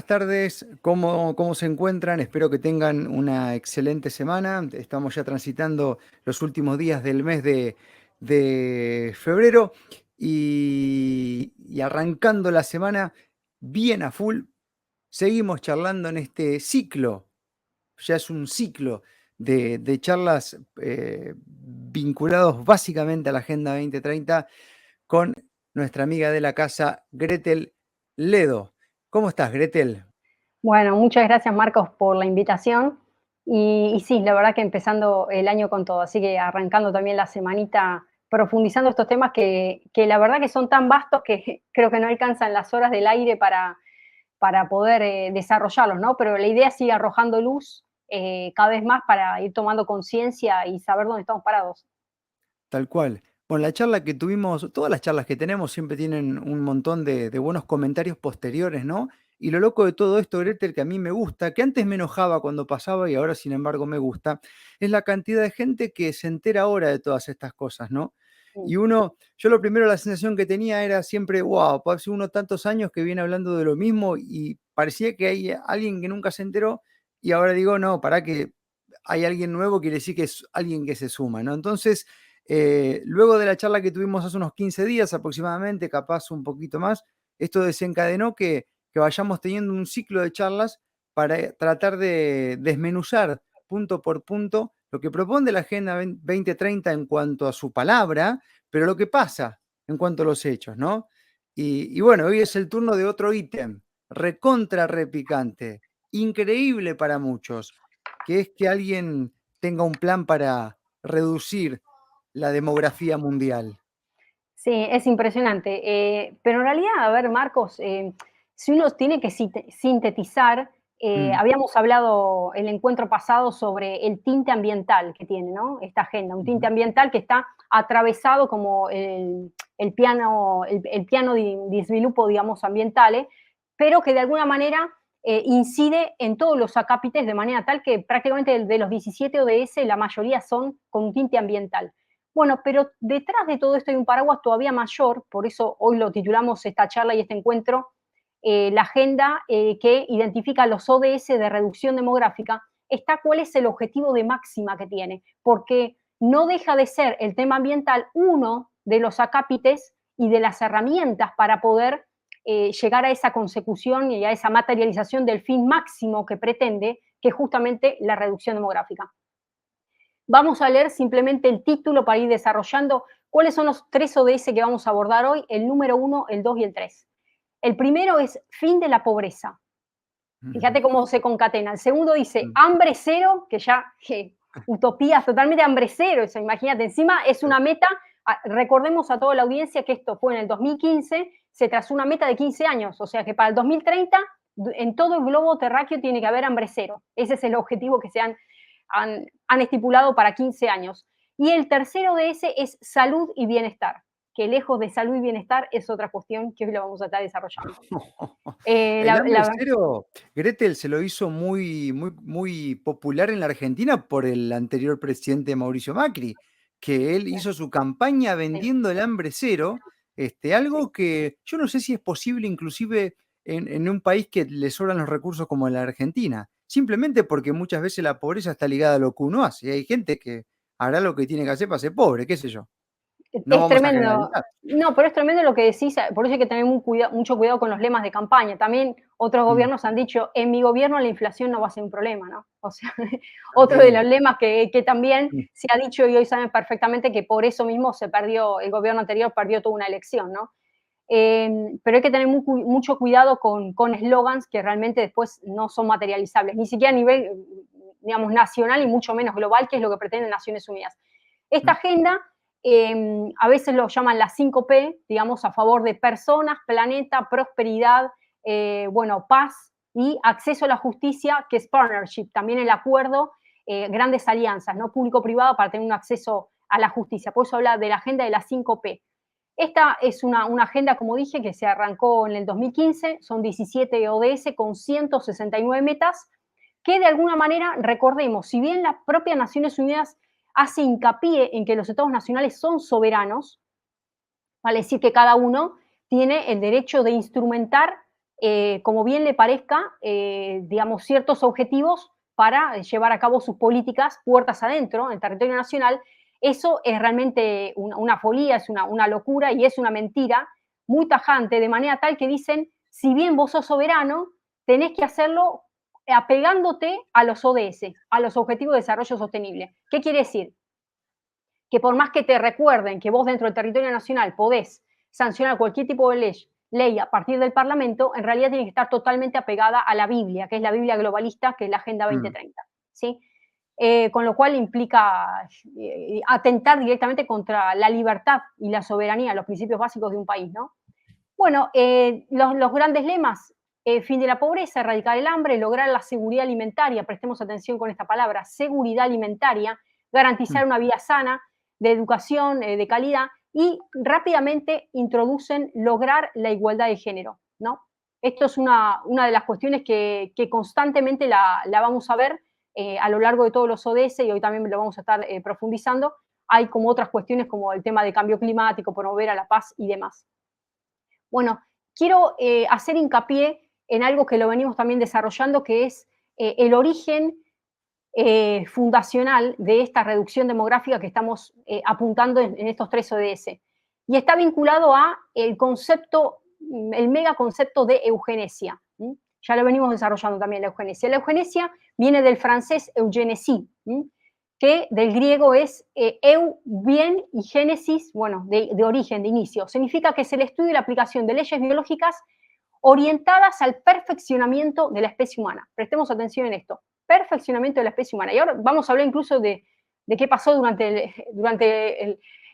buenas tardes. ¿Cómo se encuentran? Espero que tengan una excelente semana. Estamos ya transitando los últimos días del mes de febrero y arrancando la semana bien a full. Seguimos charlando en este ciclo, ya es un ciclo de charlas vinculados básicamente a la Agenda 2030 con nuestra amiga de la casa, Gretel Ledo. ¿Cómo estás, Gretel? Bueno, muchas gracias Marcos por la invitación. Y sí, la verdad que empezando el año con todo, así que arrancando también la semanita profundizando estos temas que la verdad que son tan vastos que creo que no alcanzan las horas del aire para poder desarrollarlos, ¿no? Pero la idea es ir arrojando luz cada vez más para ir tomando conciencia y saber dónde estamos parados. Tal cual. Bueno, la charla que tuvimos, todas las charlas que tenemos siempre tienen un montón de buenos comentarios posteriores, ¿no? Y lo loco de todo esto, Gretel, que a mí me gusta, que antes me enojaba cuando pasaba y ahora sin embargo me gusta, es la cantidad de gente que se entera ahora de todas estas cosas, ¿no? Mm. Y yo lo primero, la sensación que tenía era siempre, wow, hace uno tantos años que viene hablando de lo mismo y parecía que hay alguien que nunca se enteró y ahora digo, no, para que hay alguien nuevo, quiere decir que es alguien que se suma, ¿no? Entonces, luego de la charla que tuvimos hace unos 15 días aproximadamente, capaz un poquito más, esto desencadenó que vayamos teniendo un ciclo de charlas para tratar de desmenuzar punto por punto lo que propone la Agenda 2030 en cuanto a su palabra, pero lo que pasa en cuanto a los hechos, ¿no? Y bueno, hoy es el turno de otro ítem, recontra repicante, increíble para muchos, que es que alguien tenga un plan para reducir la demografía mundial. Sí, es impresionante. Pero en realidad, a ver, Marcos, si uno tiene que sintetizar, Mm, habíamos hablado el encuentro pasado sobre el tinte ambiental que tiene, ¿no? Esta agenda, un tinte ujú. ambiental que está atravesado como el piano di sviluppo, digamos, ambientale, pero que de alguna manera incide en todos los acápites de manera tal que prácticamente de los 17 ODS la mayoría son con un tinte ambiental. Bueno, pero detrás de todo esto hay un paraguas todavía mayor, por eso hoy lo titulamos esta charla y este encuentro, la agenda que identifica los ODS de reducción demográfica, está cuál es el objetivo de máxima que tiene, porque no deja de ser el tema ambiental uno de los acápites y de las herramientas para poder llegar a esa consecución y a esa materialización del fin máximo que pretende, que es justamente la reducción demográfica. Vamos a leer simplemente el título para ir desarrollando cuáles son los 3 ODS que vamos a abordar hoy, el número 1, el 2 y el 3. El primero es fin de la pobreza. Ujú, Fíjate cómo se concatena. El segundo dice mm. hambre cero, que ya, utopías totalmente hambre cero. Eso, imagínate, encima es una meta. Recordemos a toda la audiencia que esto fue en el 2015, se trazó una meta de 15 años, o sea que para el 2030 en todo el globo terráqueo tiene que haber hambre cero. Ese es el objetivo que se han estipulado para 15 años. Y el tercero de ese es salud y bienestar, que lejos de salud y bienestar es otra cuestión que hoy lo vamos a estar desarrollando. Eh, El la, hambre la, cero, Gretel se lo hizo muy popular en la Argentina por el anterior presidente Mauricio Macri, que él hizo su campaña sí, vendiendo el hambre cero, sí. algo que yo no sé si es posible inclusive en un país que le sobran los recursos como la Argentina, simplemente porque muchas veces la pobreza está ligada a lo que uno hace, y hay gente que hará lo que tiene que hacer para ser pobre, qué sé yo. No Es vamos a tremendo. generalizar. No, pero es tremendo lo que decís, por eso hay que tener mucho cuidado con los lemas de campaña. También otros Mm, gobiernos han dicho, en mi gobierno la inflación no va a ser un problema, ¿no? O sea, otro de los también. lemas que también Mm, se ha dicho y hoy saben perfectamente que por eso mismo se perdió, el gobierno anterior perdió toda una elección, ¿no? Pero hay que tener mucho cuidado con eslogans que realmente después no son materializables, ni siquiera a nivel, digamos, nacional y mucho menos global, que es lo que pretenden Naciones Unidas. Esta mm. agenda a veces lo llaman las 5P, digamos, a favor de personas, planeta, prosperidad, bueno, paz y acceso a la justicia, que es partnership, también el acuerdo, grandes alianzas, ¿no? Público-privado para tener un acceso a la justicia. Por eso habla de la agenda de las 5P. Esta es una agenda, como dije, que se arrancó en el 2015, son 17 ODS con 169 metas, que de alguna manera, recordemos, si bien las propias Naciones Unidas hace hincapié en que los estados nacionales son soberanos, vale decir que cada uno tiene el derecho de instrumentar como bien le parezca, digamos, ciertos objetivos para llevar a cabo sus políticas puertas adentro, en el territorio nacional. Eso es realmente una folía, es una locura y es una mentira muy tajante, de manera tal que dicen, si bien vos sos soberano, tenés que hacerlo apegándote a los ODS, a los Objetivos de Desarrollo Sostenible. ¿Qué quiere decir? Que por más que te recuerden que vos dentro del territorio nacional podés sancionar cualquier tipo de ley a partir del Parlamento, en realidad tiene que estar totalmente apegada a la Biblia, que es la Biblia globalista, que es la Agenda 2030. ¿Sí? Con lo cual implica atentar directamente contra la libertad y la soberanía, los principios básicos de un país, ¿no? Bueno, los grandes lemas, fin de la pobreza, erradicar el hambre, lograr la seguridad alimentaria, prestemos atención con esta palabra, seguridad alimentaria, garantizar una vida sana, de educación, de calidad, y rápidamente introducen lograr la igualdad de género, ¿no? Esto es una de las cuestiones que constantemente la vamos a ver a lo largo de todos los ODS y hoy también lo vamos a estar profundizando. Hay como otras cuestiones como el tema de cambio climático, promover a la paz y demás. Bueno, quiero hacer hincapié en algo que lo venimos también desarrollando, que es el origen fundacional de esta reducción demográfica que estamos apuntando en estos 3 ODS. Y está vinculado a el concepto, el mega concepto de eugenesia. Ya lo venimos desarrollando también la eugenesia. La eugenesia viene del francés eugenesie, que del griego es eu, bien, y génesis, bueno, de origen, de inicio. Significa que es el estudio y la aplicación de leyes biológicas orientadas al perfeccionamiento de la especie humana. Prestemos atención en esto, perfeccionamiento de la especie humana. Y ahora vamos a hablar incluso de qué pasó durante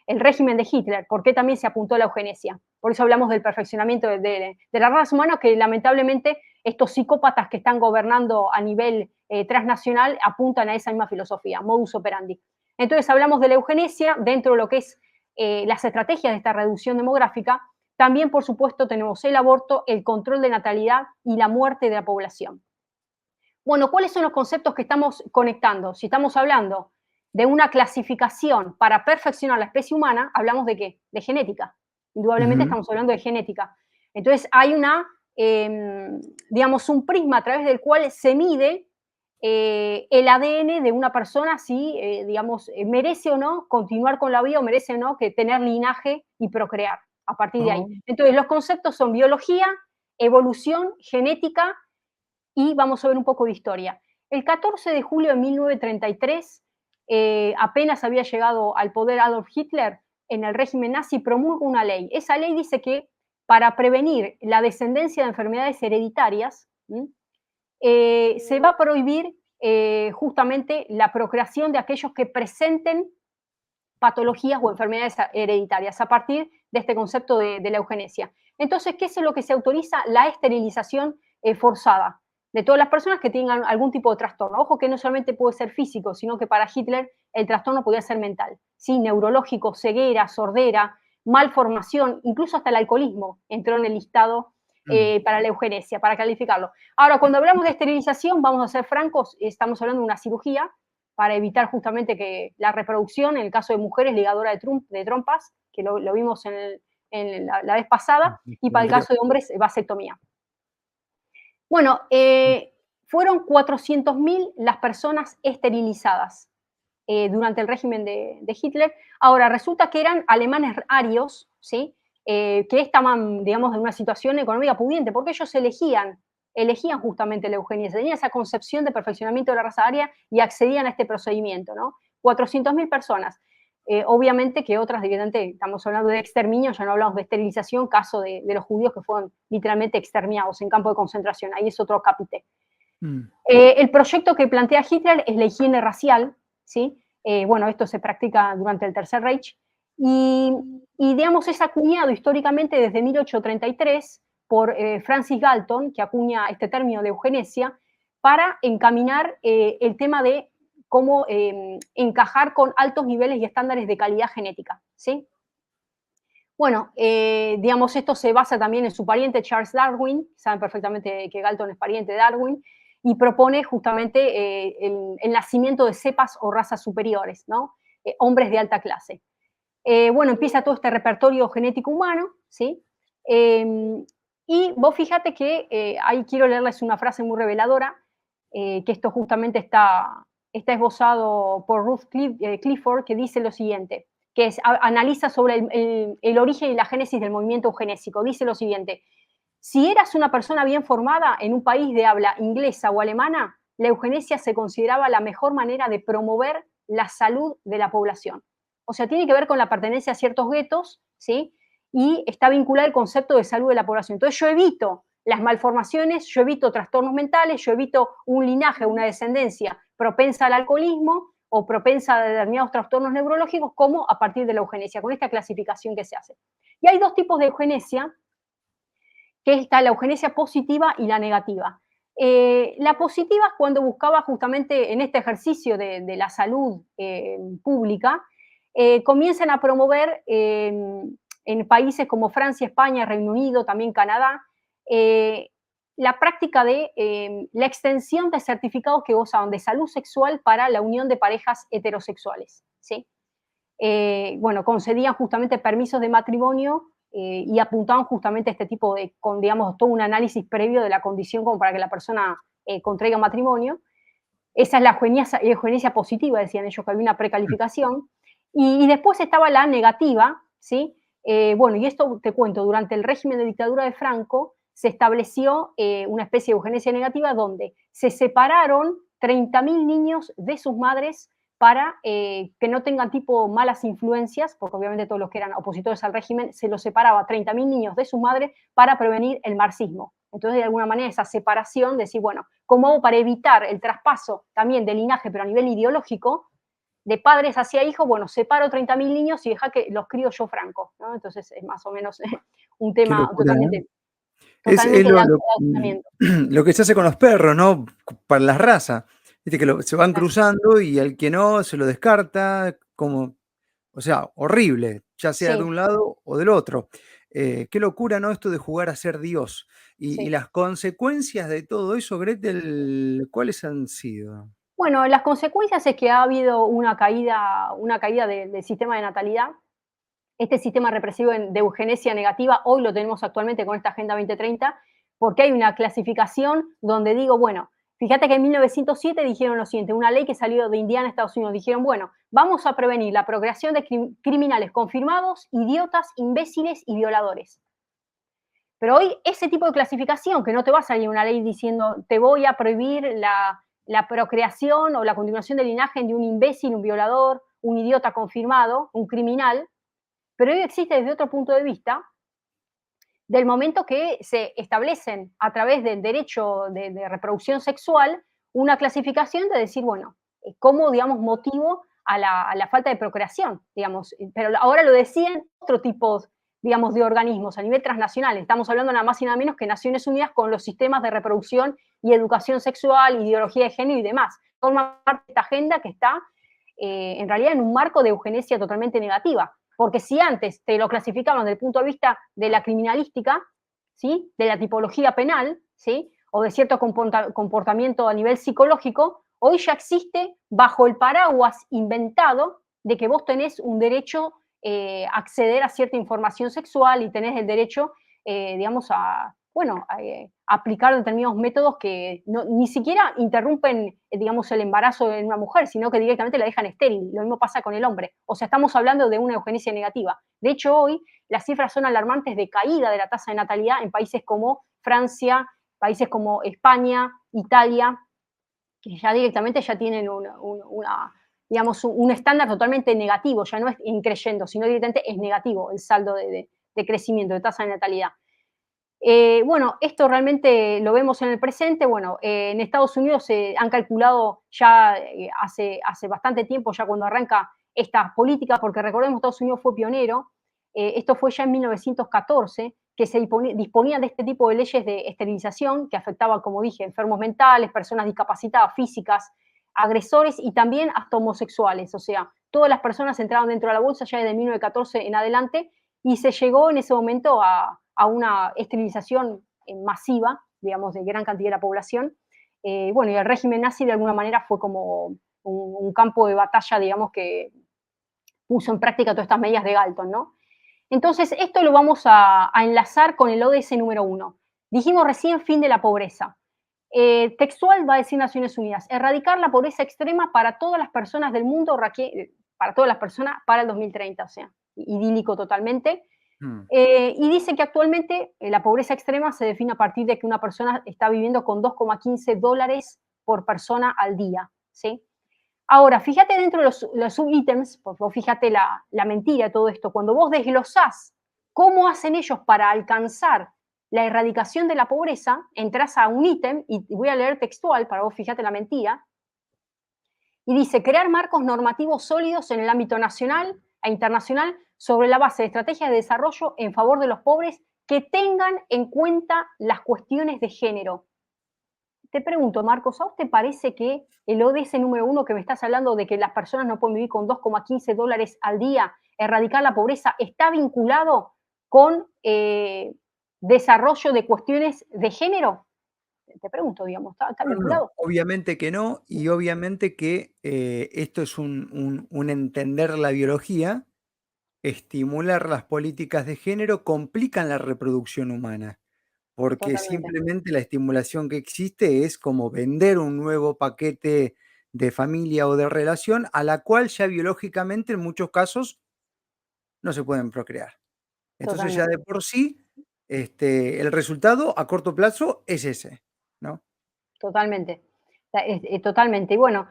el régimen de Hitler, por qué también se apuntó a la eugenesia. Por eso hablamos del perfeccionamiento de la raza humana, que lamentablemente estos psicópatas que están gobernando a nivel transnacional apuntan a esa misma filosofía, modus operandi. Entonces hablamos de la eugenesia dentro de lo que es las estrategias de esta reducción demográfica. También, por supuesto, tenemos el aborto, el control de natalidad y la muerte de la población. Bueno, ¿cuáles son los conceptos que estamos conectando? Si estamos hablando de una clasificación para perfeccionar la especie humana, ¿hablamos de qué? De genética. Indudablemente estamos hablando de genética. Entonces hay digamos, un prisma a través del cual se mide el ADN de una persona, si, digamos, merece o no continuar con la vida o merece o no que tener linaje y procrear a partir de ahí. Entonces, los conceptos son biología, evolución, genética y vamos a ver un poco de historia. El 14 de julio de 1933, apenas había llegado al poder Adolf Hitler en el régimen nazi, promulga una ley. Esa ley dice que para prevenir la descendencia de enfermedades hereditarias, se va a prohibir justamente la procreación de aquellos que presenten patologías o enfermedades hereditarias a partir de este concepto de la eugenesia. Entonces, ¿qué es lo que se autoriza? La esterilización forzada de todas las personas que tengan algún tipo de trastorno. Ojo que no solamente puede ser físico, sino que para Hitler el trastorno podía ser mental, ¿sí? Neurológico, ceguera, sordera, malformación, incluso hasta el alcoholismo entró en el listado para la eugenesia, para calificarlo. Ahora, cuando hablamos de esterilización, vamos a ser francos, estamos hablando de una cirugía para evitar justamente que la reproducción, en el caso de mujeres, ligadura de trompas, que lo vimos la vez pasada, y para el caso de hombres, vasectomía. Bueno, fueron 400.000 las personas esterilizadas durante el régimen de Hitler. Ahora, resulta que eran alemanes arios, ¿sí? Que estaban, digamos, en una situación económica pudiente, porque ellos elegían justamente la eugenesia, tenían esa concepción de perfeccionamiento de la raza aria y accedían a este procedimiento, ¿no? 400.000 personas. Obviamente que otras, evidentemente, estamos hablando de exterminio, ya no hablamos de esterilización, caso de los judíos que fueron literalmente exterminados en campo de concentración, ahí es otro capítulo. El proyecto que plantea Hitler es la higiene racial, ¿sí? Bueno, esto se practica durante el Tercer Reich, y digamos, es acuñado históricamente desde 1833 por Francis Galton, que acuña este término de eugenesia, para encaminar el tema de cómo encajar con altos niveles y estándares de calidad genética, ¿sí? Bueno, digamos, esto se basa también en su pariente Charles Darwin, saben perfectamente que Galton es pariente de Darwin, y propone justamente el nacimiento de cepas o razas superiores, ¿no? Hombres de alta clase. Bueno, empieza todo este repertorio genético humano, ¿sí? Y vos fíjate que ahí quiero leerles una frase muy reveladora, que esto justamente está esbozado por Ruth Clifford, que dice lo siguiente, que analiza sobre el origen y la génesis del movimiento eugenésico. Dice lo siguiente: si eras una persona bien formada en un país de habla inglesa o alemana, la eugenesia se consideraba la mejor manera de promover la salud de la población. O sea, tiene que ver con la pertenencia a ciertos guetos, ¿sí? Y está vinculado al concepto de salud de la población. Entonces yo evito las malformaciones, yo evito trastornos mentales, yo evito un linaje, una descendencia propensa al alcoholismo o propensa a determinados trastornos neurológicos, como a partir de la eugenesia, con esta clasificación que se hace. Y hay dos tipos de eugenesia, que está la eugenesia positiva y la negativa. La positiva es cuando buscaba justamente en este ejercicio de la salud pública, comienzan a promover en países como Francia, España, Reino Unido, también Canadá, la práctica de la extensión de certificados que gozaban de salud sexual para la unión de parejas heterosexuales. ¿Sí? Bueno, concedían justamente permisos de matrimonio y apuntaban justamente a este tipo de, con, digamos, todo un análisis previo de la condición como para que la persona contraiga matrimonio. Esa es la eugenesia positiva, decían ellos, que había una precalificación. Y después estaba la negativa, ¿sí? Bueno, y esto te cuento, durante el régimen de dictadura de Franco se estableció una especie de eugenesia negativa donde se separaron 30.000 niños de sus madres para que no tengan tipo malas influencias, porque obviamente todos los que eran opositores al régimen se los separaba 30.000 niños de sus madres para prevenir el marxismo. Entonces, de alguna manera, esa separación, decir, bueno, ¿cómo hago para evitar el traspaso también de linaje, pero a nivel ideológico, de padres hacia hijos? Bueno, separo 30.000 niños y deja que los crío yo franco, ¿no? Entonces, es más o menos un Qué tema locura, ¿eh? totalmente, Es totalmente de adoctrinamiento. lo que se hace con los perros, ¿no? Para las razas. Viste que se van Claro. cruzando y al que no se lo descarta, como, o sea, horrible, ya sea de Sí, un lado o del otro. Qué locura, ¿no? Esto de jugar a ser Dios. Y sí. las consecuencias de todo eso, Gretel, ¿cuáles han sido? Bueno, las consecuencias es que ha habido una caída del sistema de natalidad. Este sistema represivo de eugenesia negativa, hoy lo tenemos actualmente con esta Agenda 2030, porque hay una clasificación donde digo, bueno, fíjate que en 1907 dijeron lo siguiente, una ley que salió de Indiana, Estados Unidos, dijeron, bueno, vamos a prevenir la procreación de criminales confirmados, idiotas, imbéciles y violadores. Pero hoy ese tipo de clasificación, que no te va a salir una ley diciendo te voy a prohibir la procreación o la continuación del linaje de un imbécil, un violador, un idiota confirmado, un criminal, pero hoy existe desde otro punto de vista, del momento que se establecen a través del derecho de reproducción sexual una clasificación de decir, bueno, cómo, digamos, motivo a la falta de procreación, digamos, pero ahora lo decían otro tipo, digamos, de organismos a nivel transnacional. Estamos hablando nada más y nada menos que Naciones Unidas con los sistemas de reproducción y educación sexual, ideología de género y demás. Forma parte de esta agenda que está en realidad en un marco de eugenesia totalmente negativa. Porque si antes te lo clasificaban desde el punto de vista de la criminalística, ¿sí? De la tipología penal, ¿sí? O de cierto comportamiento a nivel psicológico, hoy ya existe bajo el paraguas inventado de que vos tenés un derecho a acceder a cierta información sexual y tenés el derecho, digamos, a, bueno, aplicar determinados métodos que ni siquiera interrumpen, digamos, el embarazo de una mujer, sino que directamente la dejan estéril. Lo mismo pasa con el hombre. O sea, estamos hablando de una eugenesia negativa. De hecho, hoy las cifras son alarmantes de caída de la tasa de natalidad en países como Francia, países como España, Italia, que ya directamente ya tienen digamos, un estándar totalmente negativo, ya no es increyendo, sino directamente es negativo el saldo de crecimiento, de tasa de natalidad. Bueno, esto realmente lo vemos en el presente. Bueno, en Estados Unidos se han calculado ya hace bastante tiempo, ya cuando arranca estas políticas, porque recordemos, Estados Unidos fue pionero. Esto fue ya en 1914, que se disponían de este tipo de leyes de esterilización que afectaban, como dije, enfermos mentales, personas discapacitadas físicas, agresores y también hasta homosexuales. O sea, todas las personas entraban dentro de la bolsa ya desde 1914 en adelante y se llegó en ese momento a una esterilización masiva, digamos, de gran cantidad de la población. Bueno, y el régimen nazi de alguna manera fue como un campo de batalla, digamos, que puso en práctica todas estas medidas de Galton, ¿no? Entonces, esto lo vamos a enlazar con el ODS número 1. Dijimos recién fin de la pobreza. Textual va a decir Naciones Unidas, erradicar la pobreza extrema para todas las personas del mundo, para todas las personas para el 2030, o sea, idílico totalmente. Mm. Y dice que actualmente la pobreza extrema se define a partir de que una persona está viviendo con 2,15 dólares por persona al día, ¿sí? Ahora, fíjate dentro de los subítems, pues vos fíjate la mentira de todo esto, cuando vos desglosás cómo hacen ellos para alcanzar la erradicación de la pobreza, entras a un ítem, y voy a leer textual para vos fíjate la mentira, y dice, crear marcos normativos sólidos en el ámbito nacional e internacional sobre la base de estrategias de desarrollo en favor de los pobres que tengan en cuenta las cuestiones de género. Te pregunto, Marcos, ¿a vos te parece que el ODS número 1 que me estás hablando de que las personas no pueden vivir con 2,15 dólares al día, erradicar la pobreza, está vinculado con desarrollo de cuestiones de género? Te pregunto, digamos, ¿está No, no, no, vinculado? obviamente que no, y obviamente que esto es un entender la biología, estimular las políticas de género complican la reproducción humana, porque Totalmente, simplemente la estimulación que existe es como vender un nuevo paquete de familia o de relación a la cual ya biológicamente en muchos casos no se pueden procrear. Entonces ya de totalmente. por sí, el resultado a corto plazo es ese, ¿no? Totalmente, totalmente. Y bueno,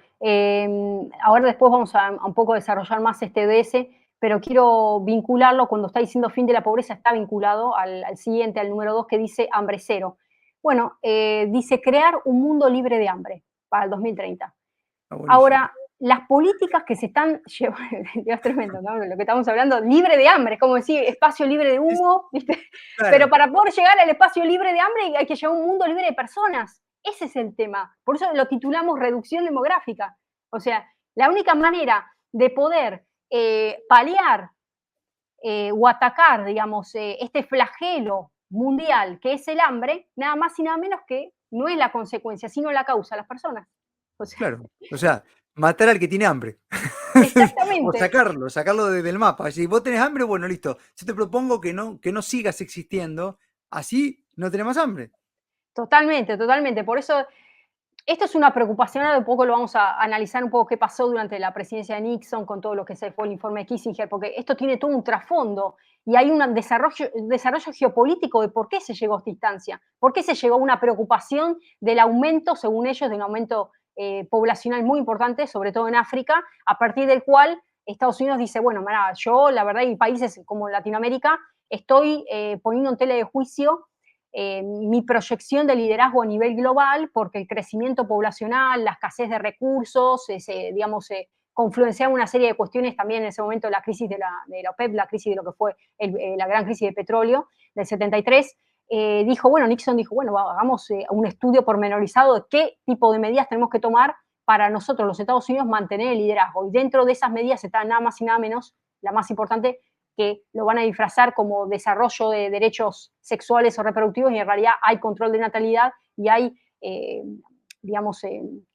ahora después vamos a un poco desarrollar más este ODS, pero quiero vincularlo, cuando está diciendo fin de la pobreza, está vinculado al siguiente, al número 2, que dice hambre cero. Bueno, dice crear un mundo libre de hambre para el 2030. Está buenísimo. Ahora, las políticas que se están llevando, es tremendo, ¿no? Lo que estamos hablando, libre de hambre, es como decir espacio libre de Es humo, ¿viste? Pero claro. para poder llegar al espacio libre de hambre hay que llegar a un mundo libre de personas. Ese es el tema. Por eso lo titulamos reducción demográfica. O sea, la única manera de poder paliar o atacar, digamos, este flagelo mundial que es el hambre, nada más y nada menos que no es la consecuencia, sino la causa, las personas. O sea, Claro, o sea, matar al que tiene hambre. O exactamente. sacarlo del mapa. Si vos tenés hambre, bueno, listo. Yo te propongo que no sigas existiendo, así no tenés más hambre. Totalmente, totalmente. Por eso, esto es una preocupación, ahora un poco lo vamos a analizar un poco qué pasó durante la presidencia de Nixon con todo lo que se fue el informe de Kissinger, porque esto tiene todo un trasfondo y hay un desarrollo geopolítico de por qué se llegó a esta instancia, por qué se llegó a una preocupación del aumento, según ellos, de un aumento poblacional muy importante, sobre todo en África, a partir del cual Estados Unidos dice, bueno, mira, yo la verdad, y países como Latinoamérica, estoy poniendo en tela de juicio mi proyección de liderazgo a nivel global, porque el crecimiento poblacional, la escasez de recursos, digamos, confluenciaba una serie de cuestiones también en ese momento, la crisis de la OPEP, la crisis de lo que fue la gran crisis de petróleo del 73, Nixon dijo, bueno, hagamos un estudio pormenorizado de qué tipo de medidas tenemos que tomar para nosotros, los Estados Unidos, mantener el liderazgo. Y dentro de esas medidas está nada más y nada menos, la más importante, que lo van a disfrazar como desarrollo de derechos sexuales o reproductivos y en realidad hay control de natalidad y hay, digamos,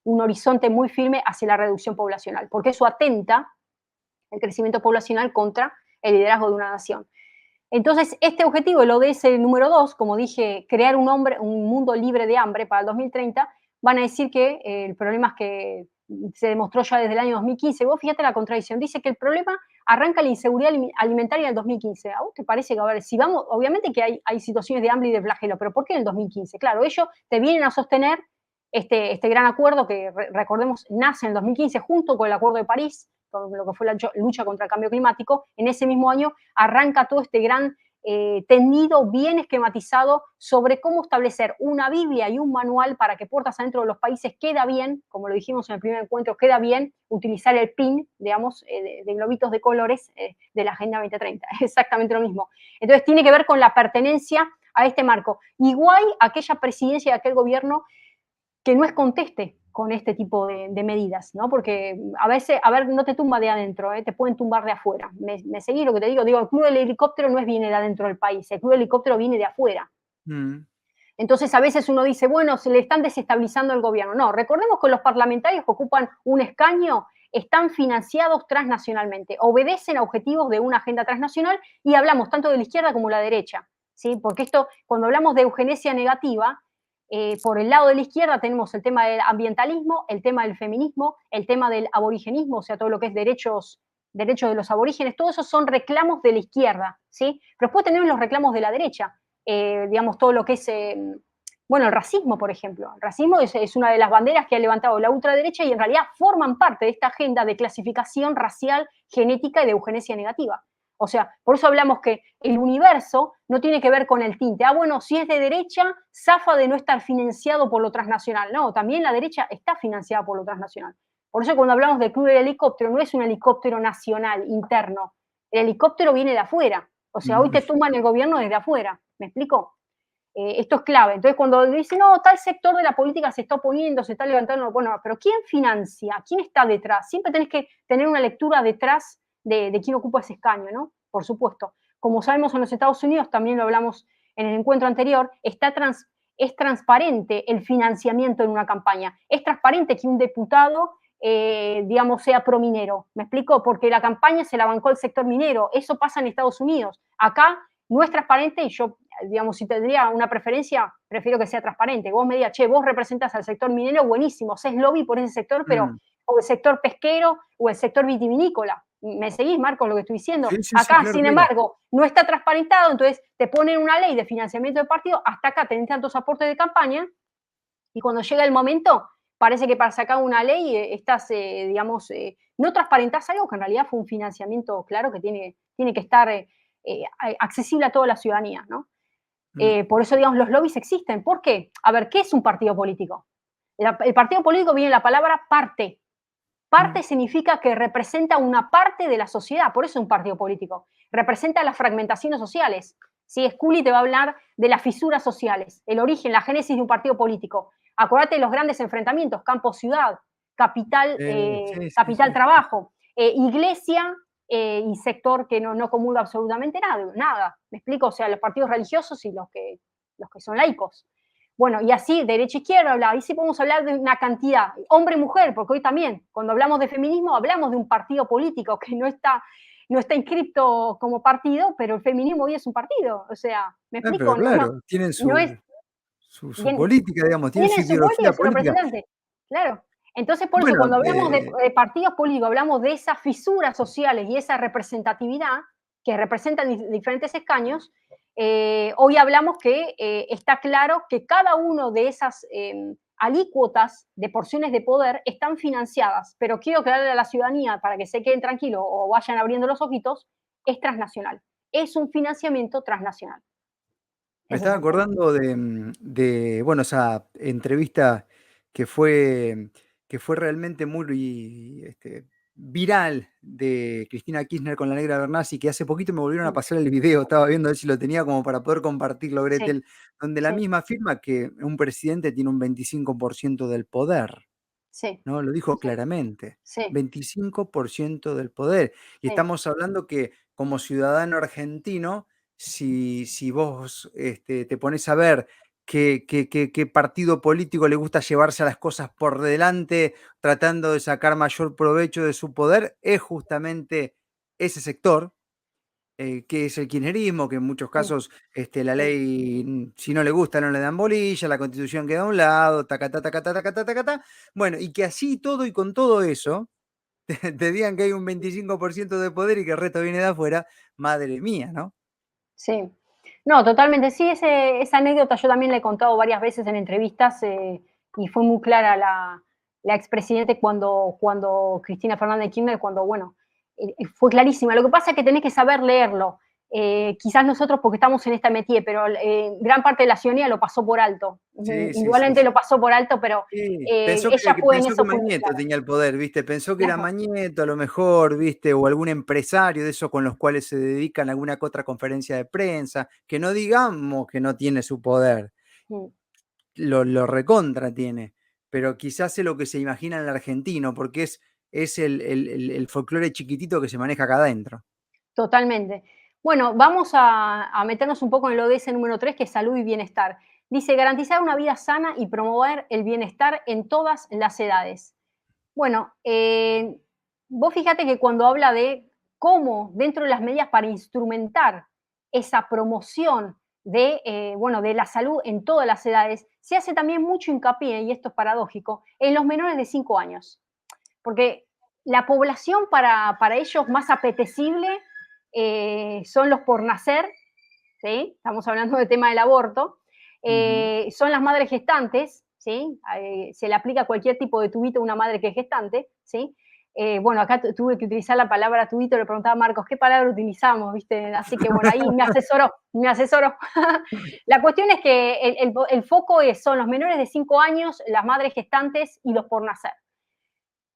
un horizonte muy firme hacia la reducción poblacional, porque eso atenta el crecimiento poblacional contra el liderazgo de una nación. Entonces, este objetivo, el ODS número 2, como dije, crear un mundo libre de hambre para el 2030, van a decir que el problema es que se demostró ya desde el año 2015. Vos fíjate la contradicción. Dice que el problema arranca la inseguridad alimentaria en el 2015. ¿A vos te parece que, a ver, si vamos, obviamente que hay situaciones de hambre y de flagelo, pero ¿por qué en el 2015? Claro, ellos te vienen a sostener este gran acuerdo que, recordemos, nace en el 2015 junto con el Acuerdo de París, con lo que fue la lucha contra el cambio climático. En ese mismo año arranca todo este gran tendido, bien esquematizado sobre cómo establecer una Biblia y un manual para que puertas adentro de los países queda bien, como lo dijimos en el primer encuentro, queda bien utilizar el PIN, digamos, de globitos de colores de la Agenda 2030. Exactamente lo mismo. Entonces tiene que ver con la pertenencia a este marco. Igual aquella presidencia de aquel gobierno que no es conteste con este tipo de medidas, ¿no? Porque a veces, a ver, no te tumba de adentro, te pueden tumbar de afuera. ¿Me seguís lo que te digo? Digo, el club del helicóptero no es viene de adentro del país, el club del helicóptero viene de afuera. Mm. Entonces, a veces uno dice, bueno, se le están desestabilizando el gobierno. No, recordemos que los parlamentarios que ocupan un escaño están financiados transnacionalmente, obedecen a objetivos de una agenda transnacional y hablamos tanto de la izquierda como de la derecha. ¿sí? Porque esto, cuando hablamos de eugenesia negativa, por el lado de la izquierda tenemos el tema del ambientalismo, el tema del feminismo, el tema del aborigenismo, o sea, todo lo que es derechos de los aborígenes, todo eso son reclamos de la izquierda, ¿sí? Pero después tenemos los reclamos de la derecha, digamos, todo lo que es, bueno, el racismo, por ejemplo. El racismo es una de las banderas que ha levantado la ultraderecha y en realidad forman parte de esta agenda de clasificación racial, genética y de eugenesia negativa. O sea, por eso hablamos que el universo no tiene que ver con el tinte. Ah, bueno, si es de derecha, zafa de no estar financiado por lo transnacional. No, también la derecha está financiada por lo transnacional. Por eso cuando hablamos del club del helicóptero, no es un helicóptero nacional, interno. El helicóptero viene de afuera. O sea, hoy Mm, te tumban el gobierno desde afuera. ¿Me explico? Esto es clave. Entonces, cuando dicen, no, tal sector de la política se está oponiendo, se está levantando, bueno, pero ¿quién financia? ¿Quién está detrás? Siempre tenés que tener una lectura detrás de quién ocupa ese escaño, ¿no? Por supuesto. Como sabemos en los Estados Unidos, también lo hablamos en el encuentro anterior, es transparente el financiamiento en una campaña. Es transparente que un diputado, digamos, sea prominero. ¿Me explico? Porque la campaña se la bancó el sector minero. Eso pasa en Estados Unidos. Acá no es transparente y yo, digamos, si tendría una preferencia, prefiero que sea transparente. Vos me digas, che, vos representas al sector minero, buenísimo, haces lobby por ese sector, pero mm. o el sector pesquero o el sector vitivinícola. ¿Me seguís, Marcos, lo que estoy diciendo? Sí, sí, sí, Acá, claro, sin claro. embargo, no está transparentado, entonces te ponen una ley de financiamiento de partido, hasta acá tenés tantos aportes de campaña, y cuando llega el momento, parece que para sacar una ley estás, digamos, no transparentás algo que en realidad fue un financiamiento claro que tiene que estar accesible a toda la ciudadanía, ¿no? Mm, Por eso, digamos, los lobbies existen. ¿Por qué? A ver, ¿qué es un partido político? El partido político viene de la palabra parte. mm. Parte significa que representa una parte de la sociedad, por eso es un partido político. Representa las fragmentaciones sociales. ¿Sí? Scully te va a hablar de las fisuras sociales, el origen, la génesis de un partido político. Acuérdate de los grandes enfrentamientos, campo-ciudad, capital, Sí, sí, sí. capital-trabajo, iglesia y sector que no comulga absolutamente nada, nada. ¿Me explico? O sea, los partidos religiosos y los que son laicos. Bueno, y así, derecha-izquierda, ahí sí podemos hablar de una cantidad, hombre-mujer, porque hoy también, cuando hablamos de feminismo, hablamos de un partido político que no está inscripto como partido, pero el feminismo hoy es un partido. O sea, ¿me Pero explico? No, no, claro, tienen no es, su bien, política, digamos, tienen su tiene su política, ideología su política. representante, claro. Entonces, por eso, Bueno, cuando hablamos de partidos políticos, hablamos de esas fisuras sociales y esa representatividad que representan diferentes escaños, hoy hablamos que está claro que cada uno de esas alícuotas de porciones de poder están financiadas, pero quiero aclararle a la ciudadanía para que se queden tranquilos o vayan abriendo los ojitos, es transnacional. Es un financiamiento transnacional. me Ese es estaba el tema. acordando bueno, esa entrevista que fue, que fue realmente muy viral de Cristina Kirchner con la Negra Bernasi, que hace poquito me volvieron a Mm. pasar el video, estaba viendo a ver si lo tenía como para poder compartirlo, Sí, Gretel, donde la sí, misma afirma que un presidente tiene un 25% del poder. sí, ¿No? Lo dijo sí, claramente, sí, 25% del poder. Y sí. estamos hablando que como ciudadano argentino, si vos te pones a ver qué partido político le gusta llevarse a las cosas por delante, tratando de sacar mayor provecho de su poder, es justamente ese sector, que es el kirchnerismo, que en muchos Mm, casos la sí. ley, si no le gusta, no le dan bolilla, la constitución queda a un lado, tacatá, tacatá, tacatá, tacatá. Bueno, y que así todo y con todo eso, te digan que hay un 25% de poder y que el resto viene de afuera, madre mía, ¿no? Sí. No, totalmente. Sí, esa anécdota yo también la he contado varias veces en entrevistas y fue muy clara la expresidente cuando Cristina Fernández de Kirchner, cuando, bueno, fue clarísima. Lo que pasa es que tenés que saber leerlo. Quizás nosotros porque estamos en esta métier, pero gran parte de la ciudadanía lo pasó por alto. Sí, sí, sí, Indudablemente sí. lo pasó por alto, pero Sí, pensó ella fue en pensó que eso fue muy Mañeto clara. tenía el poder, ¿viste? Pensó que era Claro. Mañeto a lo mejor, ¿viste? O algún empresario de esos con los cuales se dedican a alguna que otra conferencia de prensa, que no digamos que no tiene su poder, Mm. lo recontra tiene, pero quizás es lo que se imagina en el argentino, porque es el folclore chiquitito que se maneja acá adentro. Totalmente. Bueno, vamos a meternos un poco en el ODS número 3, que es salud y bienestar. Dice, garantizar una vida sana y promover el bienestar en todas las edades. Bueno, vos fíjate que cuando habla de cómo, dentro de las medidas para instrumentar esa promoción bueno, de la salud en todas las edades, se hace también mucho hincapié, y esto es paradójico, en los menores de 5 años. Porque la población para ellos más apetecible son los por nacer, ¿sí? Estamos hablando del tema del aborto, son las madres gestantes, ¿sí? Se le aplica cualquier tipo de tubito a una madre que es gestante, ¿sí? Bueno, acá tuve que utilizar la palabra tubito, le preguntaba a Marcos, ¿qué palabra utilizamos? ¿Viste? Así que bueno, ahí me asesoró, me asesoró. La cuestión es que el foco son los menores de 5 años, las madres gestantes y los por nacer.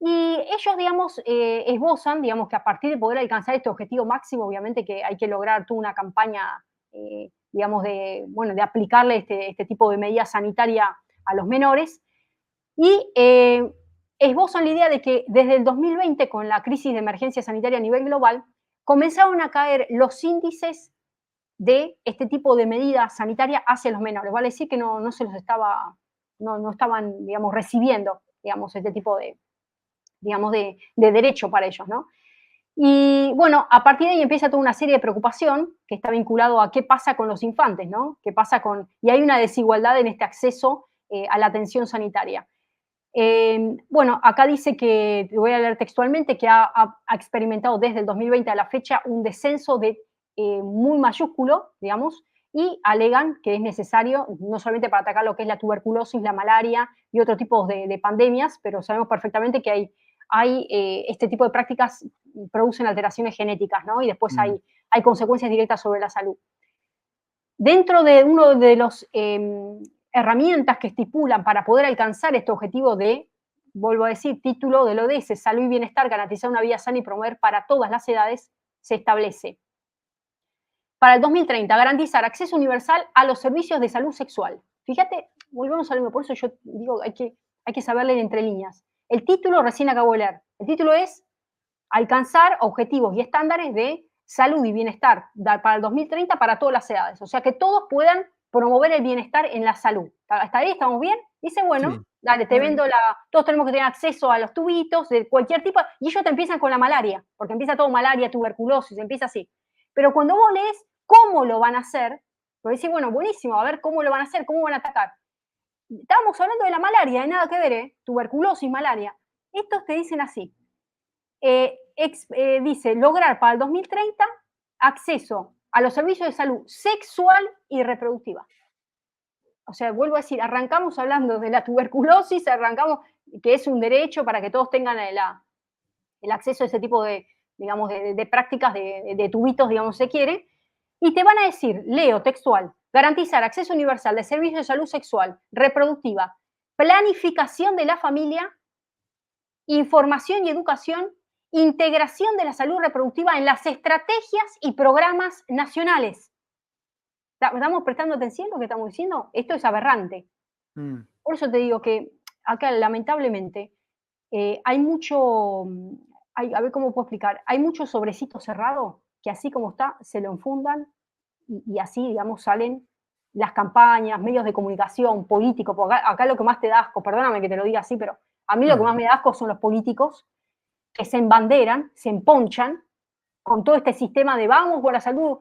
Y ellos, digamos, esbozan, digamos, que a partir de poder alcanzar este objetivo máximo, obviamente que hay que lograr toda una campaña, digamos, bueno, de aplicarle este tipo de medida sanitaria a los menores. Y esbozan la idea de que desde el 2020, con la crisis de emergencia sanitaria a nivel global, comenzaron a caer los índices de este tipo de medida sanitaria hacia los menores. Vale decir que no se los estaba, no estaban, digamos, recibiendo, digamos, este tipo digamos, de derecho para ellos, ¿no? Y bueno, a partir de ahí empieza toda una serie de preocupación que está vinculado a qué pasa con los infantes, ¿no? ¿Qué pasa con...? Y hay una desigualdad en este acceso a la atención sanitaria. Bueno, acá dice que, te voy a leer textualmente, que ha experimentado desde el 2020 a la fecha un descenso muy mayúsculo, digamos, y alegan que es necesario, no solamente para atacar lo que es la tuberculosis, la malaria y otro tipo de pandemias, pero sabemos perfectamente que hay este tipo de prácticas producen alteraciones genéticas, ¿no? Y después hay consecuencias directas sobre la salud. Dentro de uno de los herramientas que estipulan para poder alcanzar este objetivo vuelvo a decir, título del ODS, salud y bienestar, garantizar una vida sana y promover para todas las edades, se establece. Para el 2030, garantizar acceso universal a los servicios de salud sexual. Fíjate, volvemos a lo mismo, por eso yo digo, hay que saber leer entre líneas. El título recién acabo de leer. El título es alcanzar objetivos y estándares de salud y bienestar para el 2030 para todas las edades. O sea, que todos puedan promover el bienestar en la salud. ¿Hasta ahí estamos bien? Dice, bueno, Sí. dale, te vendo todos tenemos que tener acceso a los tubitos de cualquier tipo, y ellos te empiezan con la malaria, porque empieza todo malaria, tuberculosis, empieza así. Pero cuando vos lees cómo lo van a hacer, pues decís, bueno, buenísimo, a ver cómo lo van a hacer, cómo van a atacar. Estábamos hablando de la malaria, de nada que ver, ¿eh? Tuberculosis, malaria. Estos te dicen así, dice lograr para el 2030 acceso a los servicios de salud sexual y reproductiva. O sea, vuelvo a decir, arrancamos hablando de la tuberculosis, arrancamos que es un derecho para que todos tengan el acceso a ese tipo digamos, de prácticas, de tubitos, digamos, se quiere, y te van a decir, leo textual, garantizar acceso universal de servicios de salud sexual, reproductiva, planificación de la familia, información y educación, integración de la salud reproductiva en las estrategias y programas nacionales. ¿Estamos prestando atención a lo que estamos diciendo? Esto es aberrante. Por eso te digo que acá, lamentablemente, hay mucho, a ver cómo puedo explicar, hay mucho sobrecito cerrado que así como está, se lo enfundan y así, digamos, salen las campañas, medios de comunicación, políticos, porque acá lo que más te da asco, perdóname que te lo diga así, pero a mí lo que más me da asco son los políticos que se embanderan, se emponchan con todo este sistema de vamos por la salud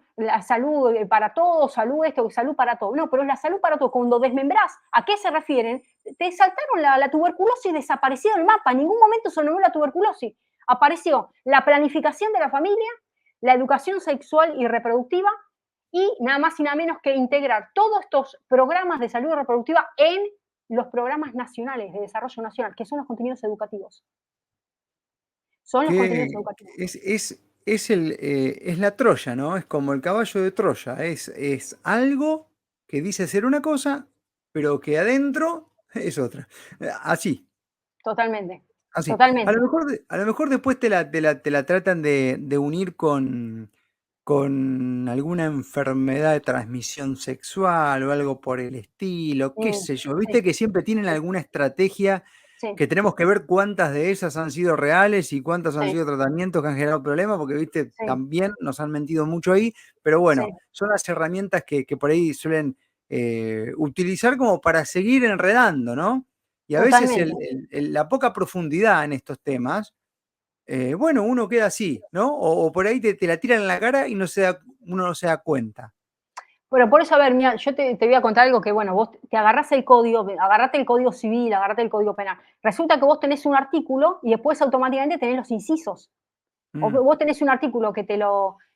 para todos, salud esto, salud para todos. No, pero es la salud para todos. Cuando desmembrás, ¿a qué se refieren? Te saltaron la tuberculosis, desapareció del mapa. En ningún momento se nombró la tuberculosis. Apareció la planificación de la familia, la educación sexual y reproductiva y nada más y nada menos que integrar todos estos programas de salud reproductiva en los programas nacionales de desarrollo nacional, que son los contenidos educativos. Son los contenidos educativos. Es la Troya, ¿no? Es como el caballo de Troya. Es algo que dice ser una cosa, pero que adentro es otra. Así. Totalmente. Así. Totalmente. A lo mejor después te la tratan de unir con alguna enfermedad de transmisión sexual o algo por el estilo, qué sé yo. Viste Sí, que siempre tienen sí, alguna estrategia sí, que tenemos que ver cuántas de esas han sido reales y cuántas han sí, sido tratamientos que han generado problemas, porque, viste, sí, también nos han mentido mucho ahí, pero bueno, sí, son las herramientas que por ahí suelen utilizar como para seguir enredando, ¿no? Y a veces totalmente. la poca profundidad en estos temas, bueno, uno queda así, ¿no? O por ahí te la tiran en la cara y uno no se da cuenta. Bueno, por eso, a ver, mira, yo te voy a contar algo que, bueno, vos te agarrás el código, agarrate el código civil, agarrate el código penal. Resulta que vos tenés un artículo y después automáticamente tenés los incisos. O Mm, vos tenés un artículo que te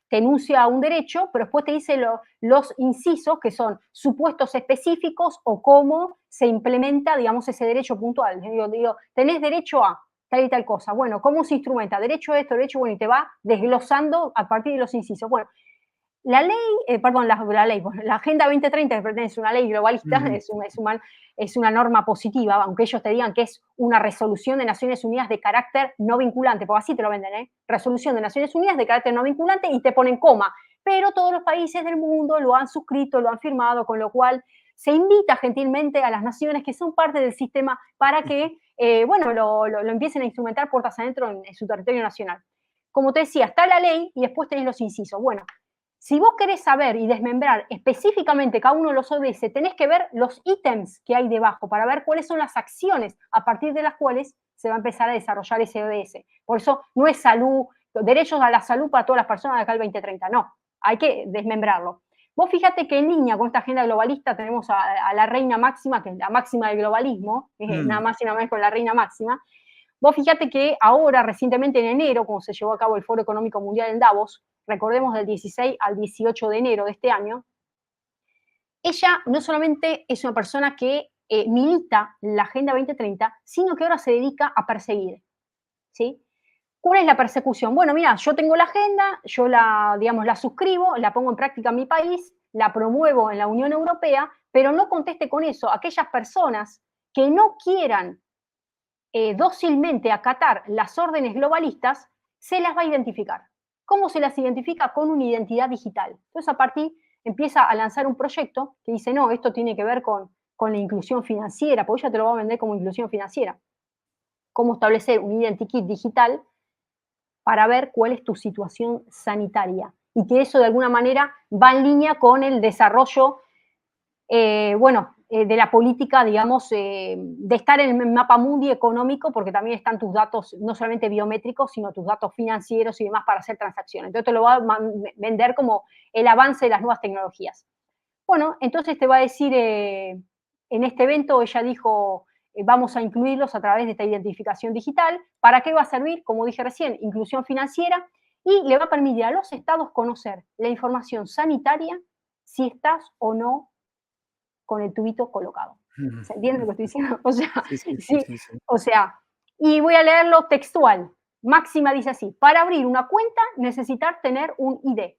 enuncia un derecho, pero después te dice los incisos, que son supuestos específicos o cómo se implementa, digamos, ese derecho puntual. Digo, tenés derecho a tal y tal cosa. Bueno, ¿cómo se instrumenta? Derecho a esto, derecho, bueno, y te va desglosando a partir de los incisos. Bueno, la ley, perdón, la ley, bueno, la Agenda 2030, que pertenece a una ley globalista, ujú, es una norma positiva, aunque ellos te digan que es una resolución de Naciones Unidas de carácter no vinculante, porque así te lo venden, ¿eh? Resolución de Naciones Unidas de carácter no vinculante y te ponen coma. Pero todos los países del mundo lo han suscrito, lo han firmado, con lo cual se invita gentilmente a las naciones que son parte del sistema para que, bueno, lo empiecen a instrumentar puertas adentro en su territorio nacional. Como te decía, está la ley y después tenés los incisos. Bueno, si vos querés saber y desmembrar específicamente cada uno de los ODS, tenés que ver los ítems que hay debajo para ver cuáles son las acciones a partir de las cuales se va a empezar a desarrollar ese ODS. Por eso no es salud, derechos a la salud para todas las personas de acá al 2030, no, hay que desmembrarlo. Vos fíjate que en línea con esta agenda globalista tenemos a la reina máxima, que es la máxima del globalismo, nada mm, más y nada menos con la reina máxima. Vos fíjate que ahora, recientemente en enero, cuando se llevó a cabo el Foro Económico Mundial en Davos, recordemos del 16 al 18 de enero de este año, ella no solamente es una persona que milita la Agenda 2030, sino que ahora se dedica a perseguir. ¿Sí? ¿Cuál es la persecución? Bueno, mira, yo tengo la agenda, yo la, digamos, la suscribo, la pongo en práctica en mi país, la promuevo en la Unión Europea, pero no conteste con eso. Aquellas personas que no quieran dócilmente acatar las órdenes globalistas, se las va a identificar. ¿Cómo se las identifica? Con una identidad digital. Entonces, a partir empieza a lanzar un proyecto que dice, no, esto tiene que ver con la inclusión financiera, porque ella te lo va a vender como inclusión financiera. Cómo establecer un identikit digital para ver cuál es tu situación sanitaria y que eso de alguna manera va en línea con el desarrollo bueno, de la política, digamos, de estar en el mapa mundi económico, porque también están tus datos, no solamente biométricos, sino tus datos financieros y demás para hacer transacciones. Entonces te lo va a vender como el avance de las nuevas tecnologías. Bueno, entonces te va a decir, en este evento ella dijo, vamos a incluirlos a través de esta identificación digital. ¿Para qué va a servir? Como dije recién, inclusión financiera y le va a permitir a los estados conocer la información sanitaria si estás o no con el tubito colocado. ujú, ¿Se entiende lo que estoy diciendo? O sea, sí, sí, sí, sí, sí, sí. o sea, y voy a leerlo textual. Máxima dice así, para abrir una cuenta necesitar tener un ID,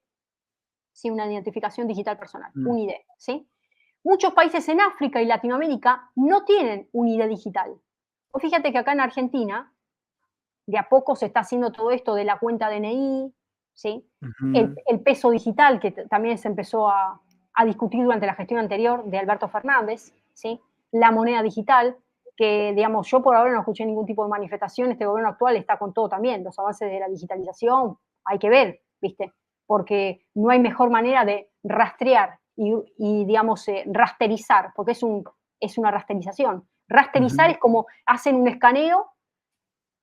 ¿sí? Una identificación digital personal, Mm, un ID, ¿sí? Muchos países en África y Latinoamérica no tienen un ID digital. O fíjate que acá en Argentina, de a poco se está haciendo todo esto de la cuenta DNI, ¿sí? ujú, El peso digital, que también se empezó a discutir durante la gestión anterior de Alberto Fernández, ¿sí? La moneda digital, que digamos, yo por ahora no escuché ningún tipo de manifestación, este gobierno actual está con todo también, los avances de la digitalización, hay que ver, ¿viste? Porque no hay mejor manera de rastrear y digamos, rasterizar, porque es una rasterización. Rasterizar ujú, es como hacen un escaneo,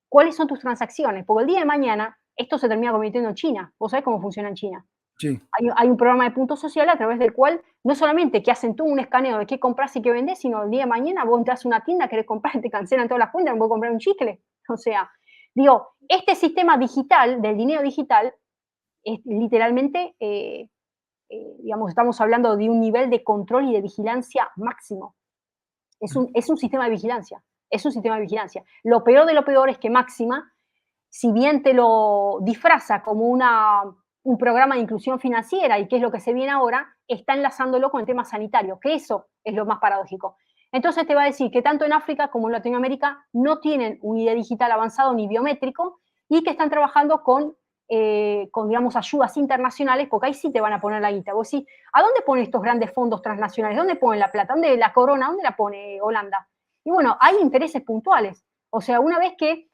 cuáles son tus transacciones, porque el día de mañana esto se termina convirtiendo en China. Vos sabés cómo funciona en China. sí. Hay un programa de puntos social a través del cual no solamente que hacen tú un escaneo de qué compras y qué vendés, sino el día de mañana vos entras a una tienda, querés comprar y te cancelan todas las cuentas, no puedo comprar un chicle. O sea, digo, este sistema digital, del dinero digital, es literalmente, digamos, estamos hablando de un nivel de control y de vigilancia máximo. Es un sistema de vigilancia, es un sistema de vigilancia. Lo peor de lo peor es que Máxima, si bien te lo disfraza como un programa de inclusión financiera y qué es lo que se viene ahora, está enlazándolo con el tema sanitario, que eso es lo más paradójico. Entonces te va a decir que tanto en África como en Latinoamérica no tienen un ID digital avanzado ni biométrico y que están trabajando con, digamos, ayudas internacionales, porque ahí sí te van a poner la guita. Vos sí, ¿a dónde ponen estos grandes fondos transnacionales? ¿Dónde ponen la plata? ¿Dónde la corona? ¿Dónde la pone Holanda? Y bueno, hay intereses puntuales. O sea, una vez que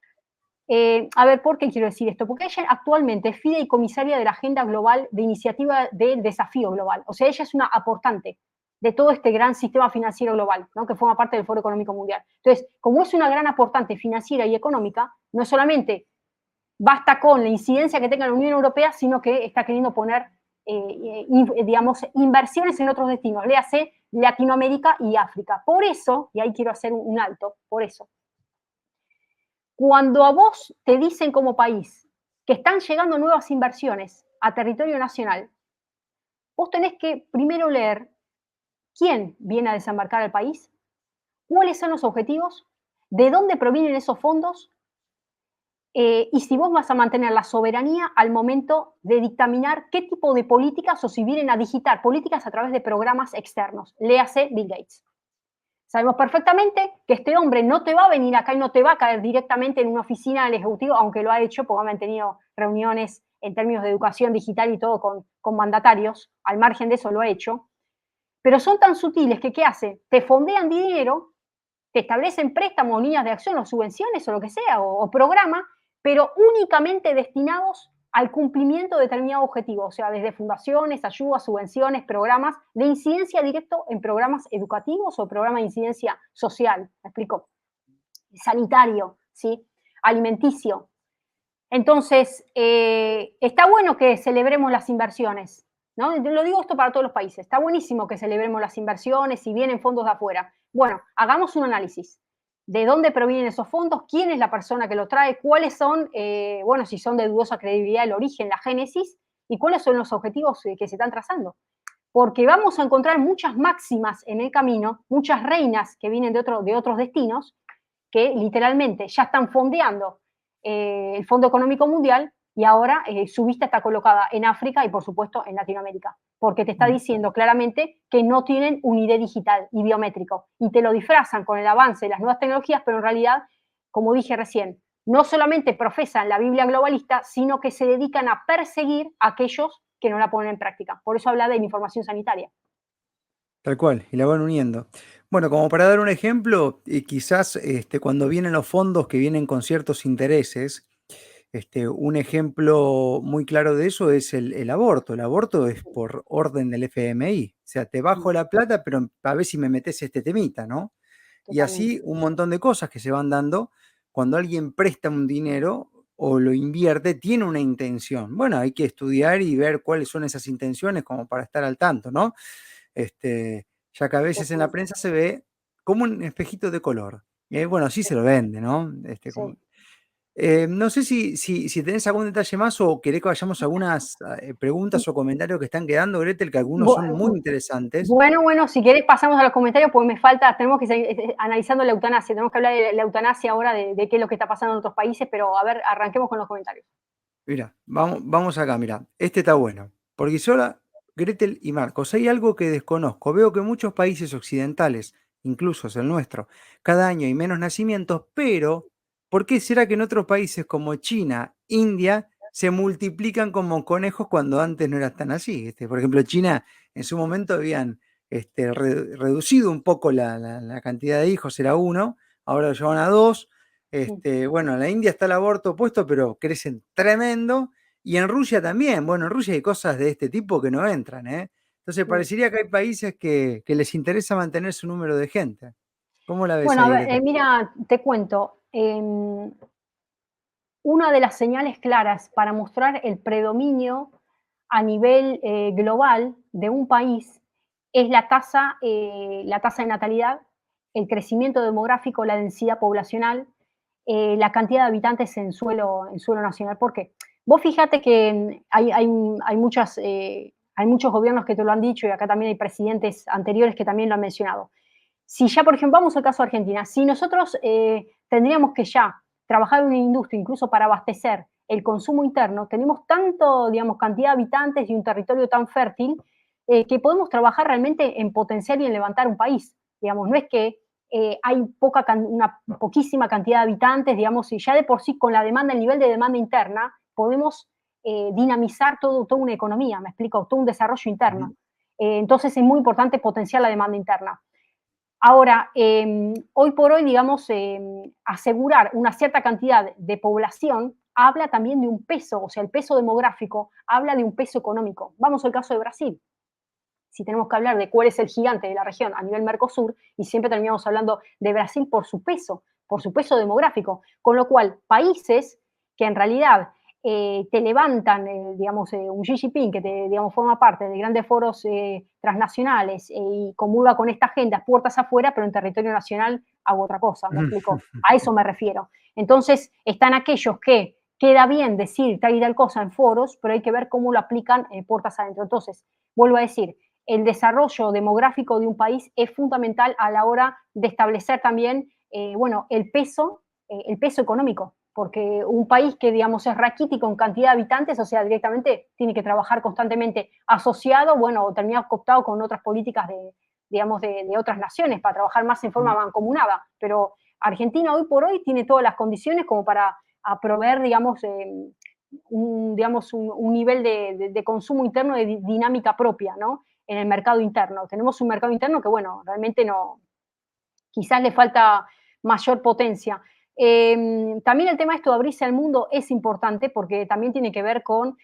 a ver, ¿por qué quiero decir esto? Porque ella actualmente es fideicomisaria de la Agenda Global de Iniciativa del Desafío Global. O sea, ella es una aportante de todo este gran sistema financiero global, ¿no? Que forma parte del Foro Económico Mundial. Entonces, como es una gran aportante financiera y económica, no solamente basta con la incidencia que tenga la Unión Europea, sino que está queriendo poner digamos, inversiones en otros destinos, léase Latinoamérica y África. Por eso, y ahí quiero hacer un alto, por eso, cuando a vos te dicen como país que están llegando nuevas inversiones a territorio nacional, vos tenés que primero leer quién viene a desembarcar al país, cuáles son los objetivos, de dónde provienen esos fondos, y si vos vas a mantener la soberanía al momento de dictaminar qué tipo de políticas o si vienen a digitar políticas a través de programas externos. Léase Bill Gates. Sabemos perfectamente que este hombre no te va a venir acá y no te va a caer directamente en una oficina del Ejecutivo, aunque lo ha hecho, porque han mantenido reuniones en términos de educación digital y todo con mandatarios, al margen de eso lo ha hecho, pero son tan sutiles que ¿qué hace? Te fondean dinero, te establecen préstamos, líneas de acción o subvenciones o lo que sea, o programas, pero únicamente destinados al cumplimiento de determinado objetivo, o sea, desde fundaciones, ayudas, subvenciones, programas de incidencia directo en programas educativos o programas de incidencia social, ¿me explico? Sanitario, ¿sí? Alimenticio. Entonces, está bueno que celebremos las inversiones, ¿no? Lo digo esto para todos los países. Está buenísimo que celebremos las inversiones si vienen fondos de afuera. Bueno, hagamos un análisis. ¿De dónde provienen esos fondos? ¿Quién es la persona que lo trae? ¿Cuáles son, bueno, si son de dudosa credibilidad, el origen, la génesis? ¿Y cuáles son los objetivos que se están trazando? Porque vamos a encontrar muchas máximas en el camino, muchas reinas que vienen de otros destinos, que literalmente ya están fondeando el Fondo Económico Mundial y ahora su vista está colocada en África y por supuesto en Latinoamérica, porque te está diciendo claramente que no tienen un ID digital y biométrico y te lo disfrazan con el avance de las nuevas tecnologías, pero en realidad, como dije recién, no solamente profesan la Biblia globalista, sino que se dedican a perseguir a aquellos que no la ponen en práctica. Por eso habla de la información sanitaria. Tal cual, y la van uniendo. Bueno, como para dar un ejemplo, quizás cuando vienen los fondos que vienen con ciertos intereses, un ejemplo muy claro de eso es el aborto. El aborto es por orden del FMI. O sea, te bajo la plata, pero a ver si me metes este temita, ¿no? Y Totalmente. así un montón de cosas que se van dando. Cuando alguien presta un dinero o lo invierte, tiene una intención. Bueno, hay que estudiar y ver cuáles son esas intenciones como para estar al tanto, ¿no? Ya que a veces en la Totalmente. prensa se ve como un espejito de color. Bueno, así Sí, se lo vende, ¿no? sí. No sé si tenés algún detalle más o querés que vayamos a algunas preguntas o comentarios que están quedando, Gretel, que algunos son muy interesantes. Bueno, si querés pasamos a los comentarios, porque me falta, tenemos que seguir analizando la eutanasia, tenemos que hablar de la eutanasia ahora, de qué es lo que está pasando en otros países, pero a ver, arranquemos con los comentarios. Mira, vamos acá, mira, este está bueno. Porque sola, Gretel y Marcos, hay algo que desconozco. Veo que muchos países occidentales, incluso el nuestro, cada año hay menos nacimientos, pero ¿por qué será que en otros países como China, India, se multiplican como conejos cuando antes no era tan así? Por ejemplo, China en su momento habían reducido un poco la cantidad de hijos, era uno, ahora lo llevan a dos. Bueno, en la India está el aborto puesto, pero crecen tremendo. Y en Rusia también. Bueno, en Rusia hay cosas de este tipo que no entran, ¿eh? Entonces Mm. parecería que hay países que les interesa mantener su número de gente. ¿Cómo la ves Bueno, a ahí, ver, Greta? mira, te cuento, una de las señales claras para mostrar el predominio a nivel global de un país es la tasa de natalidad, el crecimiento demográfico, la densidad poblacional, la cantidad de habitantes en suelo nacional. ¿Por qué? Vos fíjate que hay muchos gobiernos que te lo han dicho y acá también hay presidentes anteriores que también lo han mencionado. Si ya, por ejemplo, vamos al caso de Argentina, si nosotros tendríamos que ya trabajar en una industria incluso para abastecer el consumo interno, tenemos tanto, digamos, cantidad de habitantes y un territorio tan fértil que podemos trabajar realmente en potenciar y en levantar un país. Digamos, no es que hay una poquísima cantidad de habitantes, digamos, y ya de por sí con la demanda, el nivel de demanda interna, podemos dinamizar toda una economía, me explico, todo un desarrollo interno. Ujú. Entonces es muy importante potenciar la demanda interna. Ahora, hoy por hoy, digamos, asegurar una cierta cantidad de población habla también de un peso, o sea, el peso demográfico habla de un peso económico. Vamos al caso de Brasil. Si tenemos que hablar de cuál es el gigante de la región a nivel Mercosur, y siempre terminamos hablando de Brasil por su peso demográfico. Con lo cual, países que en realidad te levantan, digamos, un Xi Jinping que digamos, forma parte de grandes foros transnacionales y comulga con esta agenda puertas afuera, pero en territorio nacional hago otra cosa, ¿me explico? A eso me refiero. Entonces, están aquellos que queda bien decir tal y tal cosa en foros, pero hay que ver cómo lo aplican puertas adentro. Entonces, vuelvo a decir, el desarrollo demográfico de un país es fundamental a la hora de establecer también, bueno, el peso económico, porque un país que, digamos, es raquítico en cantidad de habitantes, o sea, directamente tiene que trabajar constantemente asociado, bueno, o termina cooptado con otras políticas digamos, de otras naciones para trabajar más en forma mancomunada. Pero Argentina hoy por hoy tiene todas las condiciones como para proveer, digamos, un nivel de consumo interno de dinámica propia, ¿no? En el mercado interno. Tenemos un mercado interno que, bueno, realmente no, quizás le falta mayor potencia. También el tema de esto de abrirse al mundo es importante porque también tiene que ver con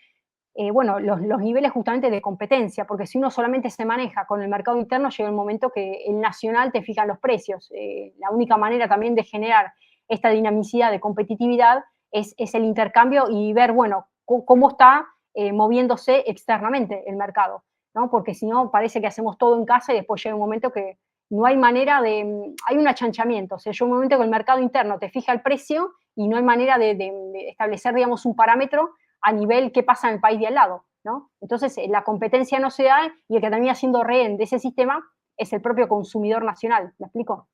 bueno, los niveles justamente de competencia, porque si uno solamente se maneja con el mercado interno, llega el momento que el nacional te fija los precios. La única manera también de generar esta dinamicidad de competitividad es el intercambio y ver, bueno, cómo está moviéndose externamente el mercado, ¿no? Porque si no, parece que hacemos todo en casa y después llega un momento que no hay manera hay un achanchamiento, o sea, llega un momento que el mercado interno te fija el precio y no hay manera de establecer, digamos, un parámetro a nivel qué pasa en el país de al lado, ¿no? Entonces, la competencia no se da y el que termina siendo rehén de ese sistema es el propio consumidor nacional, ¿me explico?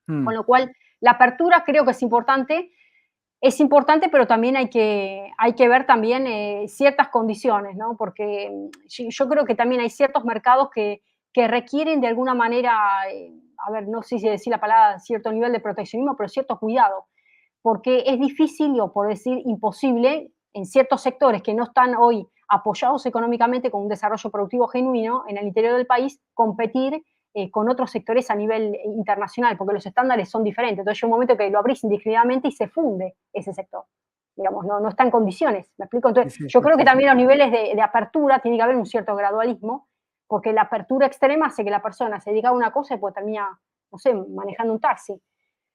Con Mm, lo cual, la apertura creo que es importante, pero también hay que ver también ciertas condiciones, ¿no? Porque yo creo que también hay ciertos mercados que requieren de alguna manera, a ver, no sé si decir la palabra cierto nivel de proteccionismo, pero cierto cuidado, porque es difícil, o por decir imposible, en ciertos sectores que no están hoy apoyados económicamente con un desarrollo productivo genuino en el interior del país, competir con otros sectores a nivel internacional, porque los estándares son diferentes. Entonces, hay un momento que lo abrís indiscriminadamente y se funde ese sector. Digamos, no está en condiciones. ¿Me explico? sí, Entonces, sí, yo sí, creo que sí, sí. también los niveles de apertura tiene que haber un cierto gradualismo, porque la apertura extrema hace que la persona se dedica a una cosa y pues termina, no sé, manejando un taxi.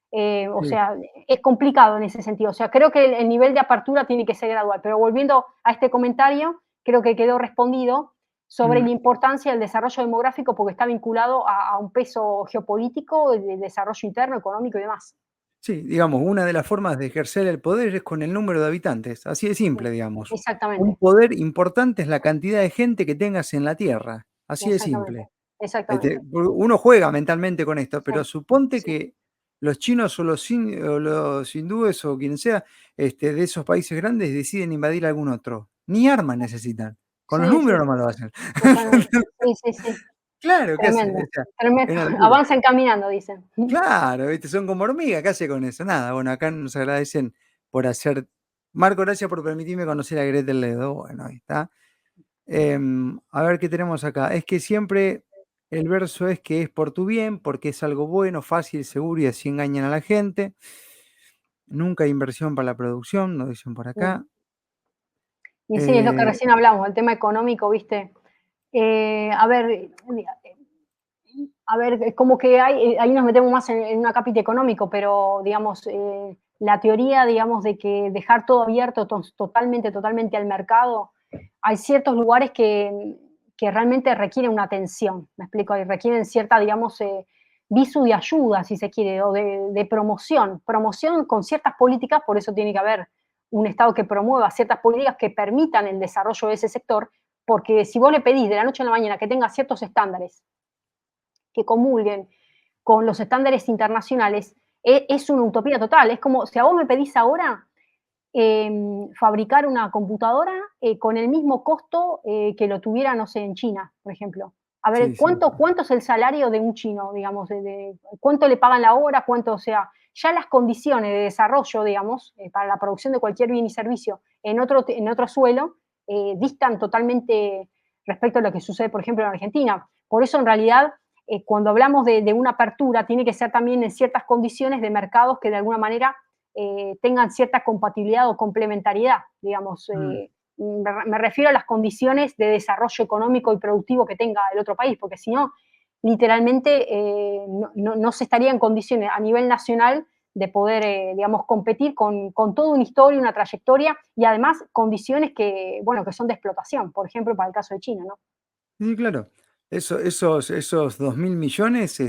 O Sí. sea, es complicado en ese sentido. O sea, creo que el nivel de apertura tiene que ser gradual. Pero volviendo a este comentario, creo que quedó respondido sobre Mm. la importancia del desarrollo demográfico porque está vinculado a un peso geopolítico, de desarrollo interno, económico y demás. Sí, digamos, una de las formas de ejercer el poder es con el número de habitantes, así de Sí, simple, digamos. Un exactamente, poder importante es la cantidad de gente que tengas en la Tierra, así de exactamente, simple. exactamente. Uno juega mentalmente con esto, Sí, pero suponte sí, que los chinos o los hindúes o quien sea de esos países grandes deciden invadir algún otro. Ni armas necesitan. Con los sí, sí, números nomás lo hacen. totalmente. Sí, sí, sí. Claro, ¿qué hace? O Tremendo, sea, tremendo. es una locura. Avanzan caminando, dicen. Claro, ¿viste? Son como hormigas, ¿qué hace con eso? Nada, bueno, acá nos agradecen por hacer. Marco, gracias por permitirme conocer a Gretel Ledo. Bueno, ahí está. A ver qué tenemos acá. Es que siempre el verso es que es por tu bien, porque es algo bueno, fácil, seguro y así engañan a la gente. Nunca hay inversión para la producción, nos dicen por Mm. acá. Y sí, es lo que Eh, recién hablamos, el tema económico, ¿viste? A ver, como que ahí nos metemos más en un acápite económico, pero digamos, la teoría, digamos, de que dejar todo abierto totalmente al mercado, hay ciertos lugares que realmente requieren una atención, me explico, y requieren cierta, digamos, visu de ayuda, si se quiere, o de promoción con ciertas políticas, por eso tiene que haber un Estado que promueva ciertas políticas que permitan el desarrollo de ese sector, porque si vos le pedís de la noche a la mañana que tenga ciertos estándares que comulguen con los estándares internacionales, es una utopía total. Es como si a vos me pedís ahora fabricar una computadora con el mismo costo que lo tuviera, no sé, en China, por ejemplo. A ver, sí, sí. ¿cuánto es el salario de un chino, digamos? ¿Cuánto le pagan la hora? ¿Cuánto? O sea, ya las condiciones de desarrollo, digamos, para la producción de cualquier bien y servicio en otro suelo, distan totalmente respecto a lo que sucede, por ejemplo, en Argentina. Por eso, en realidad, cuando hablamos de una apertura, tiene que ser también en ciertas condiciones de mercados que de alguna manera tengan cierta compatibilidad o complementariedad, digamos. Mm, Me refiero a las condiciones de desarrollo económico y productivo que tenga el otro país, porque si no, literalmente no se estaría en condiciones a nivel nacional de poder, digamos, competir con toda una historia, una trayectoria y además condiciones que, bueno, que son de explotación, por ejemplo, para el caso de China, ¿no? Sí, claro. Esos 2.000 millones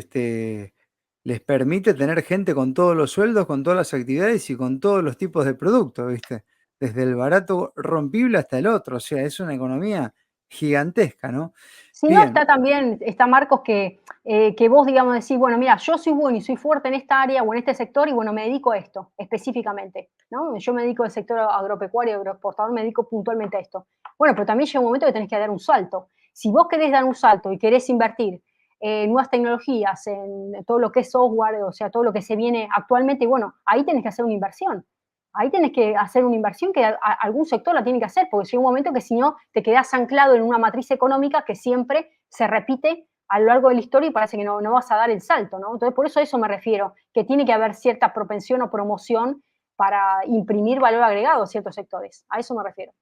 les permite tener gente con todos los sueldos, con todas las actividades y con todos los tipos de productos, ¿viste? Desde el barato rompible hasta el otro. O sea, es una economía gigantesca, ¿no? Si no, Bien, está también, está Marcos, que vos, digamos, decís, bueno, mira, yo soy bueno y soy fuerte en esta área o en este sector y bueno, me dedico a esto específicamente, ¿no? Yo me dedico al sector agropecuario, agroexportador, me dedico puntualmente a esto. Bueno, pero también llega un momento que tenés que dar un salto. Si vos querés dar un salto y querés invertir en nuevas tecnologías, en todo lo que es software, o sea, todo lo que se viene actualmente, bueno, ahí tenés que hacer una inversión. Ahí tenés que hacer una inversión que algún sector la tiene que hacer, porque llega un momento que si no te quedás anclado en una matriz económica que siempre se repite a lo largo de la historia y parece que no vas a dar el salto, ¿no? Entonces, por eso me refiero, que tiene que haber cierta propensión o promoción para imprimir valor agregado a ciertos sectores. A eso me refiero.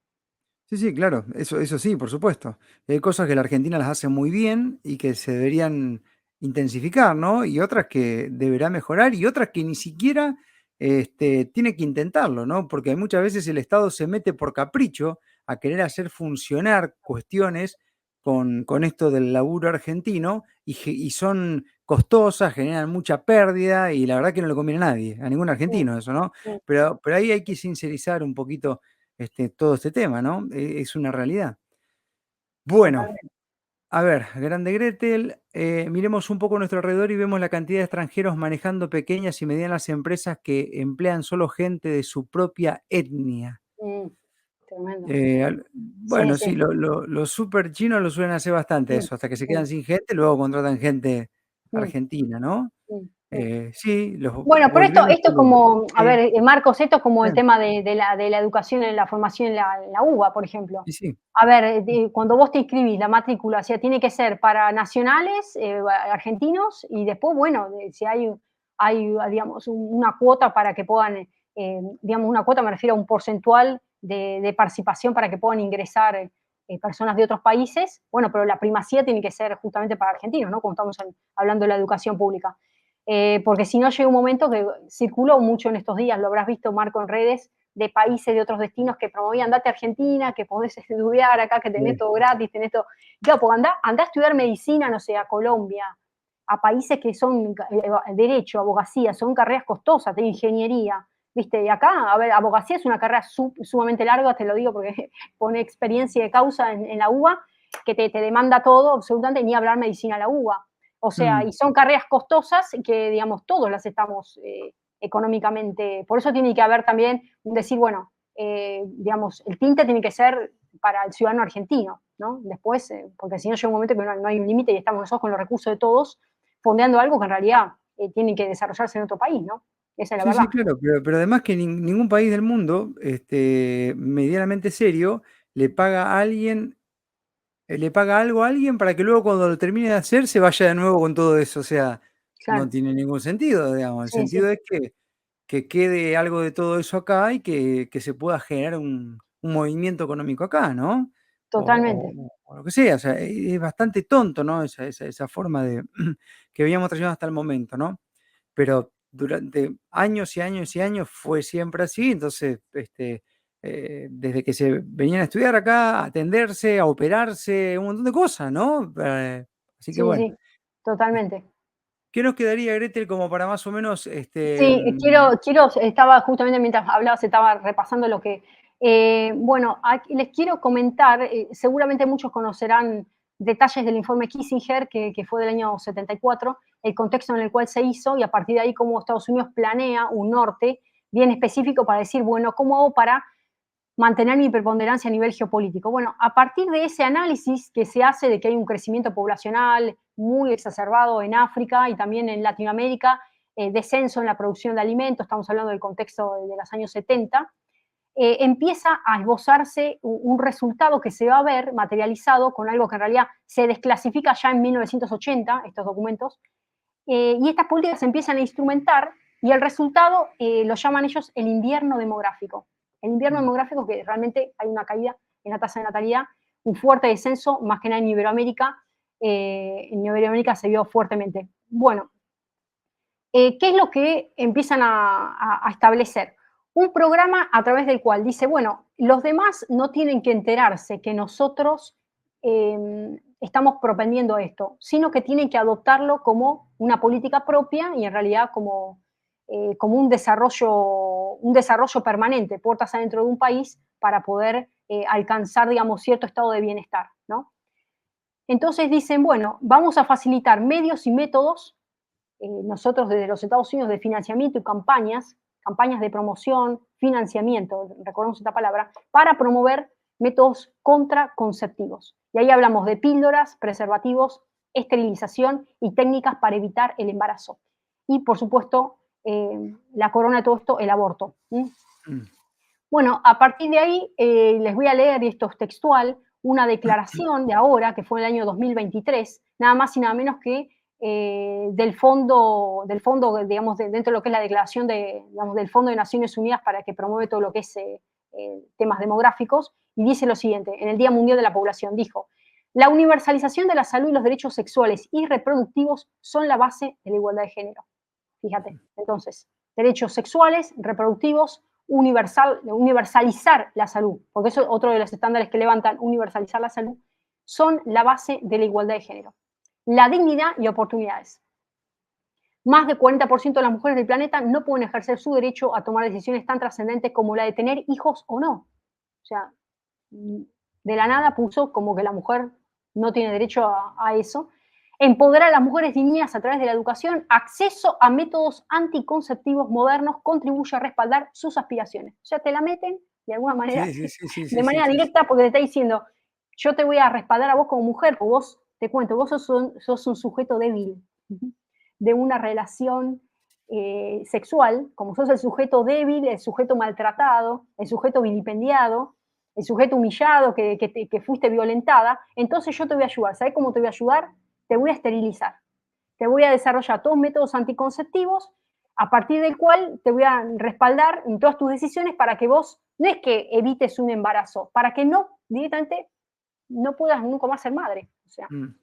sí, sí, claro, eso sí, por supuesto. Hay cosas que la Argentina las hace muy bien y que se deberían intensificar, ¿no? Y otras que deberá mejorar y otras que ni siquiera tiene que intentarlo, ¿no? Porque muchas veces el Estado se mete por capricho a querer hacer funcionar cuestiones con esto del laburo argentino y son costosas, generan mucha pérdida y la verdad que no le conviene a nadie, a ningún Mm, argentino eso, ¿no? mm, Pero ahí hay que sincerizar un poquito todo este tema, ¿no? Es una realidad. Bueno, totalmente. a ver, Grande Gretel, miremos un poco a nuestro alrededor y vemos la cantidad de extranjeros manejando pequeñas y medianas empresas que emplean solo gente de su propia etnia. Mm, tremendo. Sí, Bueno, sí. sí, los super chinos lo suelen hacer bastante Mm, eso, hasta que se mm, quedan sin gente, luego contratan gente mm, argentina, ¿no? mm, mm. Sí, Bueno, pero esto, volviendo esto es sobre... como, a Sí, ver, Marcos, esto es como el bien, tema de la educación, en la formación en la UBA, por ejemplo. sí, sí, A ver, cuando vos te inscribís, la matrícula, o sea, tiene que ser para nacionales, argentinos, y después, bueno, si hay, digamos, una cuota para que puedan, digamos, una cuota me refiero a un porcentual de participación para que puedan ingresar personas de otros países, bueno, pero la primacía tiene que ser justamente para argentinos, ¿no? Como estamos hablando de la educación pública. Porque si no llega un momento que circuló mucho en estos días, lo habrás visto, Marco, en redes, de países de otros destinos que promovían, date a Argentina, que podés estudiar acá, que tenés sí, todo gratis, tenés todo. Claro, pues andá a estudiar medicina, no sé, a Colombia, a países que son derecho, abogacía, son carreras costosas, de ingeniería, ¿viste? Y acá, a ver, abogacía es una carrera sumamente larga, te lo digo porque pone experiencia de causa en la UBA, que te demanda todo, absolutamente, ni hablar medicina a la UBA. O sea, mm, y son carreras costosas que, digamos, todos las estamos económicamente. Por eso tiene que haber también un decir, bueno, digamos, el tinte tiene que ser para el ciudadano argentino, ¿no? Después, porque si no llega un momento que no hay un límite y estamos nosotros con los recursos de todos fondeando algo que en realidad tiene que desarrollarse en otro país, ¿no? Esa es la sí, verdad. sí, claro, pero además que ningún país del mundo, medianamente serio, le paga a alguien, le paga algo a alguien para que luego cuando lo termine de hacer se vaya de nuevo con todo eso. O sea, no Claro. tiene ningún sentido, digamos. El Sí, sí, sentido es que quede algo de todo eso acá y que se pueda generar un movimiento económico acá, ¿no? totalmente. O lo que sea. O sea, es bastante tonto, ¿no? Esa forma de que veníamos trayendo hasta el momento, ¿no? Pero durante años y años y años fue siempre así, entonces, desde que se venían a estudiar acá, a atenderse, a operarse, un montón de cosas, ¿no? Así que Sí, bueno, sí, totalmente. ¿qué nos quedaría, Gretel, como para más o menos, Sí, estaba justamente mientras hablabas, estaba repasando lo que, bueno, aquí les quiero comentar, seguramente muchos conocerán detalles del informe Kissinger, que fue del año 74, el contexto en el cual se hizo y a partir de ahí cómo Estados Unidos planea un norte bien específico para decir, bueno, ¿cómo hago para mantener mi preponderancia a nivel geopolítico? Bueno, a partir de ese análisis que se hace de que hay un crecimiento poblacional muy exacerbado en África y también en Latinoamérica, descenso en la producción de alimentos, estamos hablando del contexto de los años 70, empieza a esbozarse un resultado que se va a ver materializado con algo que en realidad se desclasifica ya en 1980, estos documentos, y estas políticas se empiezan a instrumentar y el resultado lo llaman ellos el invierno demográfico. El invierno mm, demográfico que realmente hay una caída en la tasa de natalidad, un fuerte descenso, más que nada en Iberoamérica se vio fuertemente. Bueno, ¿Qué es lo que empiezan a establecer? Un programa a través del cual dice, bueno, los demás no tienen que enterarse que nosotros estamos propendiendo a esto, sino que tienen que adoptarlo como una política propia y en realidad como un desarrollo permanente, puertas adentro de un país para poder alcanzar, digamos, cierto estado de bienestar, ¿no? Entonces dicen, bueno, vamos a facilitar medios y métodos nosotros desde los Estados Unidos de financiamiento y campañas de promoción, financiamiento, recordemos esta palabra, para promover métodos contraconceptivos. Y ahí hablamos de píldoras, preservativos, esterilización y técnicas para evitar el embarazo. Y por supuesto, la corona de todo esto, el aborto. Mm. Bueno, a partir de ahí les voy a leer, y esto es textual, una declaración de ahora, que fue en el año 2023, nada más y nada menos que del fondo, digamos, dentro de lo que es la declaración digamos, del Fondo de Naciones Unidas para que promueve todo lo que es temas demográficos, y dice lo siguiente, en el Día Mundial de la Población, dijo, la universalización de la salud y los derechos sexuales y reproductivos son la base de la igualdad de género. Fíjate, entonces, derechos sexuales, reproductivos, universalizar la salud, porque eso es otro de los estándares que levantan, universalizar la salud, son la base de la igualdad de género. La dignidad y oportunidades. Más del 40% de las mujeres del planeta no pueden ejercer su derecho a tomar decisiones tan trascendentes como la de tener hijos o no. O sea, de la nada puso como que la mujer no tiene derecho a eso. Empoderar a las mujeres y niñas a través de la educación, acceso a métodos anticonceptivos modernos contribuye a respaldar sus aspiraciones. O sea, te la meten de alguna manera, Sí, sí, sí, sí, de sí, sí, manera sí, sí. directa porque te está diciendo, yo te voy a respaldar a vos como mujer, porque vos, te cuento, vos sos un sujeto débil de una relación sexual, como sos el sujeto débil, el sujeto maltratado, el sujeto vilipendiado, el sujeto humillado, que fuiste violentada, entonces yo te voy a ayudar. ¿Sabes cómo te voy a ayudar? Te voy a esterilizar. Te voy a desarrollar todos métodos anticonceptivos a partir del cual te voy a respaldar en todas tus decisiones para que vos, no es que evites un embarazo, para que no, directamente, no puedas nunca más ser madre. O sea, Mm.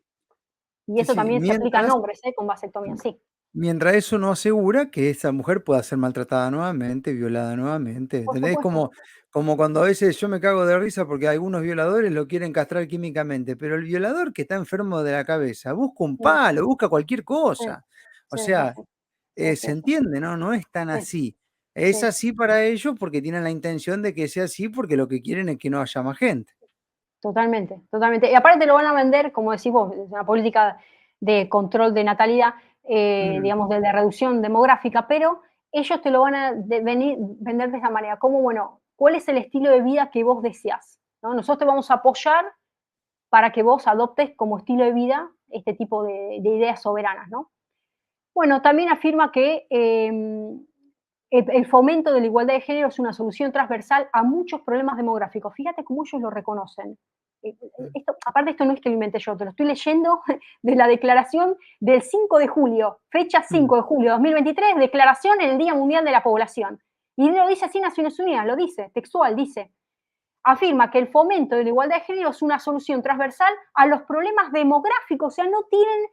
y Sí, eso sí, también se aplica en hombres, con vasectomía, sí. mientras eso no asegura que esa mujer pueda ser maltratada nuevamente, violada nuevamente, Por ¿entendés? supuesto. Como cuando a veces yo me cago de risa porque algunos violadores lo quieren castrar químicamente, pero el violador que está enfermo de la cabeza busca un Mm, palo, busca cualquier sí, cosa. O sí, sí, sea, sí, sí, se sí, sí, entiende, ¿no? No es tan sí, así. Es sí, así para ellos porque tienen la intención de que sea así porque lo que quieren es que no haya más gente. totalmente, totalmente. Y aparte te lo van a vender, como decís vos, es una política de control de natalidad, Mm, digamos, de reducción demográfica, pero ellos te lo van a vender de esa manera, como, bueno, ¿cuál es el estilo de vida que vos deseás? ¿No? Nosotros te vamos a apoyar para que vos adoptes como estilo de vida este tipo de ideas soberanas, ¿no? Bueno, también afirma que el fomento de la igualdad de género es una solución transversal a muchos problemas demográficos. Fíjate cómo ellos lo reconocen. mm, Aparte, esto no es que lo inventé yo, te lo estoy leyendo de la declaración del 5 de julio, fecha mm. 5 de julio de 2023, declaración en el Día Mundial de la Población. Y lo dice así Naciones Unidas, lo dice, textual, dice, afirma que el fomento de la igualdad de género es una solución transversal a los problemas demográficos, o sea, no tienen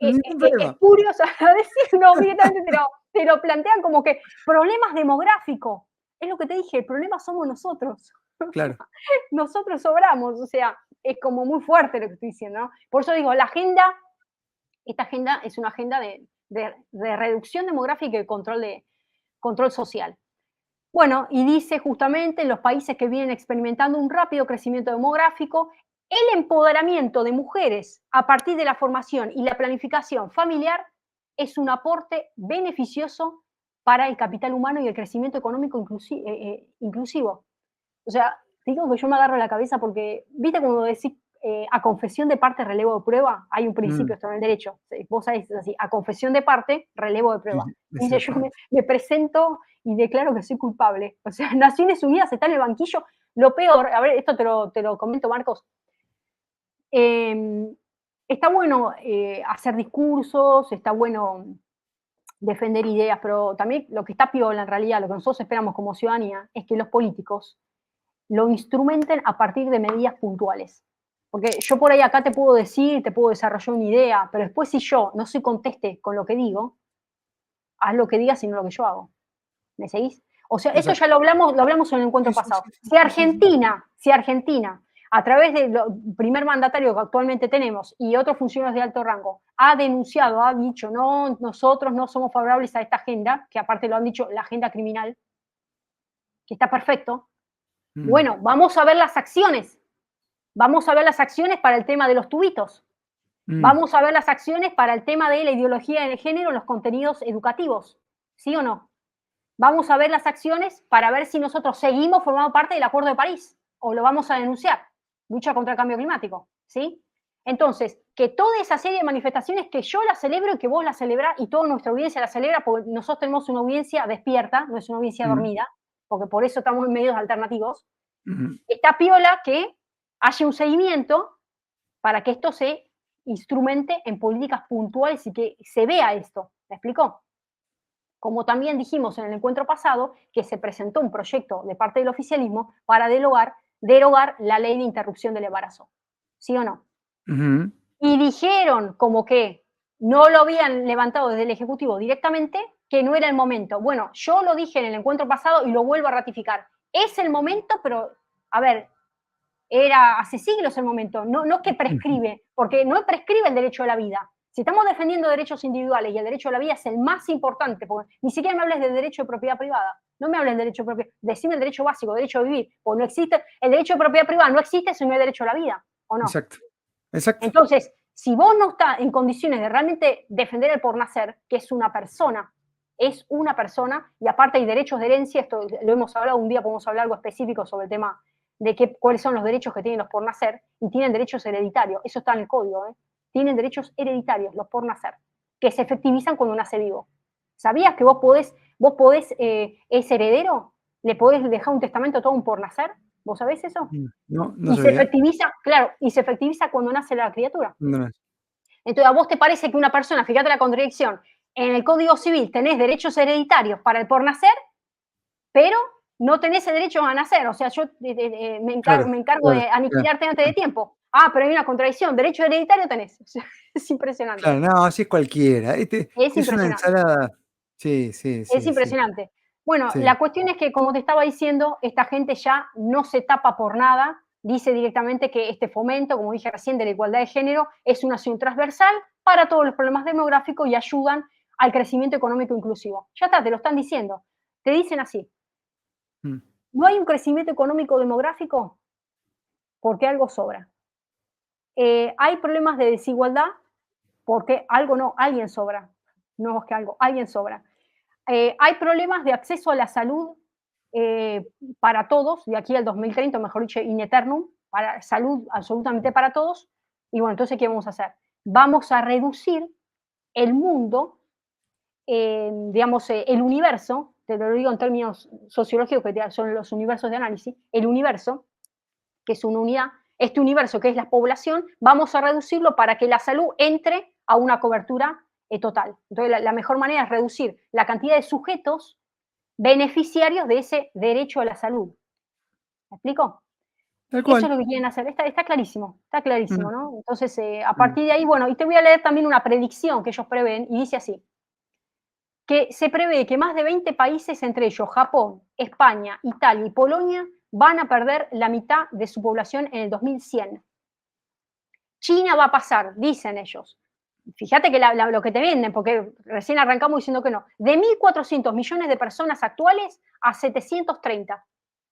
Ningún problema. espurios a decirlo directamente, te lo plantean como que problemas demográficos. Es lo que te dije, el problema somos nosotros. Claro. Nosotros sobramos, o sea, es como muy fuerte lo que estoy diciendo, ¿no? Por eso digo, esta agenda es una agenda de reducción demográfica y de control social. Bueno, y dice justamente en los países que vienen experimentando un rápido crecimiento demográfico, el empoderamiento de mujeres a partir de la formación y la planificación familiar es un aporte beneficioso para el capital humano y el crecimiento económico inclusivo. O sea, te digo que yo me agarro la cabeza porque, viste cuando decís a confesión de parte, relevo de prueba, hay un Mm, principio esto en el derecho. Vos sabés, es así, a confesión de parte, relevo de sí, prueba. sí, Dice, yo exactamente. me presento y declaro que soy culpable. O sea, Naciones Unidas está en el banquillo. Lo peor, a ver, esto te lo comento, Marcos. eh, Está bueno hacer discursos, está bueno defender ideas, pero también lo que está piola en realidad, lo que nosotros esperamos como ciudadanía, es que los políticos lo instrumenten a partir de medidas puntuales. Porque yo por ahí acá te puedo decir, te puedo desarrollar una idea, pero después si yo no soy conteste con lo que digo, haz lo que digas y no lo que yo hago. ¿Me seguís? O sea, esto Exacto. ya lo hablamos en el encuentro Sí, sí, pasado. sí, sí, Si sí, sí, sí. Argentina, a través del primer mandatario que actualmente tenemos y otros funcionarios de alto rango, ha denunciado, ha dicho, no, nosotros no somos favorables a esta agenda, que aparte lo han dicho, la agenda criminal, que está perfecto, Mm, bueno, vamos a ver las acciones. Vamos a ver las acciones para el tema de los tubitos. mm, Vamos a ver las acciones para el tema de la ideología de género en los contenidos educativos. ¿Sí o no? Vamos a ver las acciones para ver si nosotros seguimos formando parte del Acuerdo de París o lo vamos a denunciar. Lucha contra el cambio climático. ¿Sí? Entonces, que toda esa serie de manifestaciones que yo la celebro y que vos la celebrás y toda nuestra audiencia la celebra, porque nosotros tenemos una audiencia despierta, no es una audiencia mm, dormida, porque por eso estamos en medios alternativos, mm. está piola que haya un seguimiento para que esto se instrumente en políticas puntuales y que se vea esto. ¿Me explicó? Como también dijimos en el encuentro pasado, que se presentó un proyecto de parte del oficialismo para derogar la ley de interrupción del embarazo. ¿Sí o no? Ujú. Y dijeron como que no lo habían levantado desde el Ejecutivo directamente, que no era el momento. Bueno, yo lo dije en el encuentro pasado y lo vuelvo a ratificar. Es el momento, pero, a ver, era hace siglos el momento, no es que Ujú. prescribe, porque no prescribe el derecho a la vida. Si estamos defendiendo derechos individuales y el derecho a la vida es el más importante, porque ni siquiera me hables del derecho de propiedad privada, no me hables del derecho de propiedad, decime el derecho básico, derecho a vivir, porque no existe, el derecho de propiedad privada no existe si no hay derecho a la vida, ¿o no? Exacto, exacto. Entonces, si vos no estás en condiciones de realmente defender el por nacer, que es una persona, y aparte hay derechos de herencia, esto lo hemos hablado, un día podemos hablar algo específico sobre el tema de cuáles son los derechos que tienen los por nacer, y tienen derechos hereditarios, eso está en el código, ¿eh? Tienen derechos hereditarios los por nacer, que se efectivizan cuando nace vivo. ¿Sabías que vos podés es heredero? ¿Le podés dejar un testamento a todo un por nacer? ¿Vos sabés eso? No, no Y se sabía. efectiviza, claro, y se efectiviza cuando nace la criatura. No, Entonces, ¿a vos te parece que una persona, fíjate la contradicción, en el Código Civil tenés derechos hereditarios para el por nacer, pero no tenés el derecho a nacer? O sea, yo claro, me encargo claro, de claro, aniquilarte antes de claro. tiempo. Ah, pero hay una contradicción, derecho hereditario tenés. O sea, es Claro, impresionante. no, así es cualquiera. Es Es una impresionante. ensalada. Sí, sí, Es sí, sí, impresionante. Bueno, sí. la cuestión es que, como te estaba diciendo, esta gente ya no se tapa por nada, dice directamente que este fomento, como dije recién, de la igualdad de género es una acción transversal para todos los problemas demográficos y ayudan al crecimiento económico inclusivo. Ya está, te lo están diciendo. Te dicen así, Mm. no hay un crecimiento económico demográfico porque algo sobra. Hay problemas de desigualdad porque algo no, alguien sobra. No es que algo, alguien sobra. Hay problemas de acceso a la salud eh, para todos, de aquí al 2030, mejor dicho, in eternum, para salud absolutamente para todos. Y bueno, entonces, ¿qué vamos a hacer? Vamos a reducir el mundo, digamos, el universo, te lo digo en términos sociológicos, que son los universos de análisis, el universo, que es una unidad, este universo que es la población, vamos a reducirlo para que la salud entre a una cobertura total. Entonces, la mejor manera es reducir la cantidad de sujetos beneficiarios de ese derecho a la salud. ¿Me explico? Tal Eso es cual. lo que quieren hacer. Está clarísimo, Mm, ¿no? Entonces, a mm. partir de ahí, bueno, y te voy a leer también una predicción que ellos prevén, y dice así, que se prevé que más de 20 países, entre ellos Japón, España, Italia y Polonia, van a perder la mitad de su población en el 2100. China va a pasar, dicen ellos. Fíjate que lo que te venden, porque recién arrancamos diciendo que no, de 1.400 millones de personas actuales a 730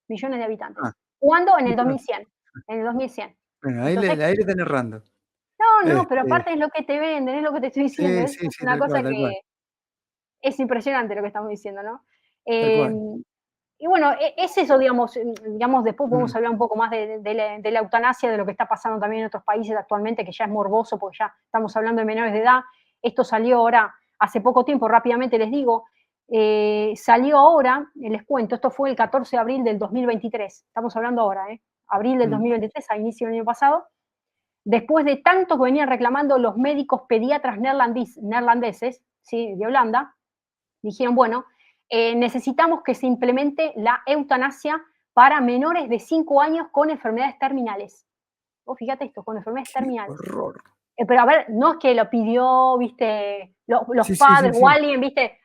millones de Ah, habitantes. ¿Cuándo? En el bueno, 2100. En el 2100. bueno, Entonces, ahí le están errando. no, pero Este, aparte es lo que te venden, es lo que te estoy diciendo. sí, Es sí, sí, una tal cual, cosa tal cual, que es impresionante lo que estamos diciendo, ¿no? tal Eh, cual. y bueno, es eso, digamos, después podemos Mm, hablar un poco más de la eutanasia, de lo que está pasando también en otros países actualmente, que ya es morboso, porque ya estamos hablando de menores de edad. Esto salió ahora, hace poco tiempo, rápidamente les digo, salió ahora, les cuento, esto fue el 14 de abril del 2023, estamos hablando ahora, abril del mm, 2023, a inicio del año pasado, después de tanto que venían reclamando los médicos pediatras neerlandeses, ¿sí? De Holanda, dijeron, bueno, necesitamos que se implemente la eutanasia para menores de 5 años con enfermedades terminales. Vos fíjate esto, con enfermedades qué terminales. horror. Pero a ver, no es que lo pidió, viste, los Sí, sí, sí, padres o sí. alguien, viste,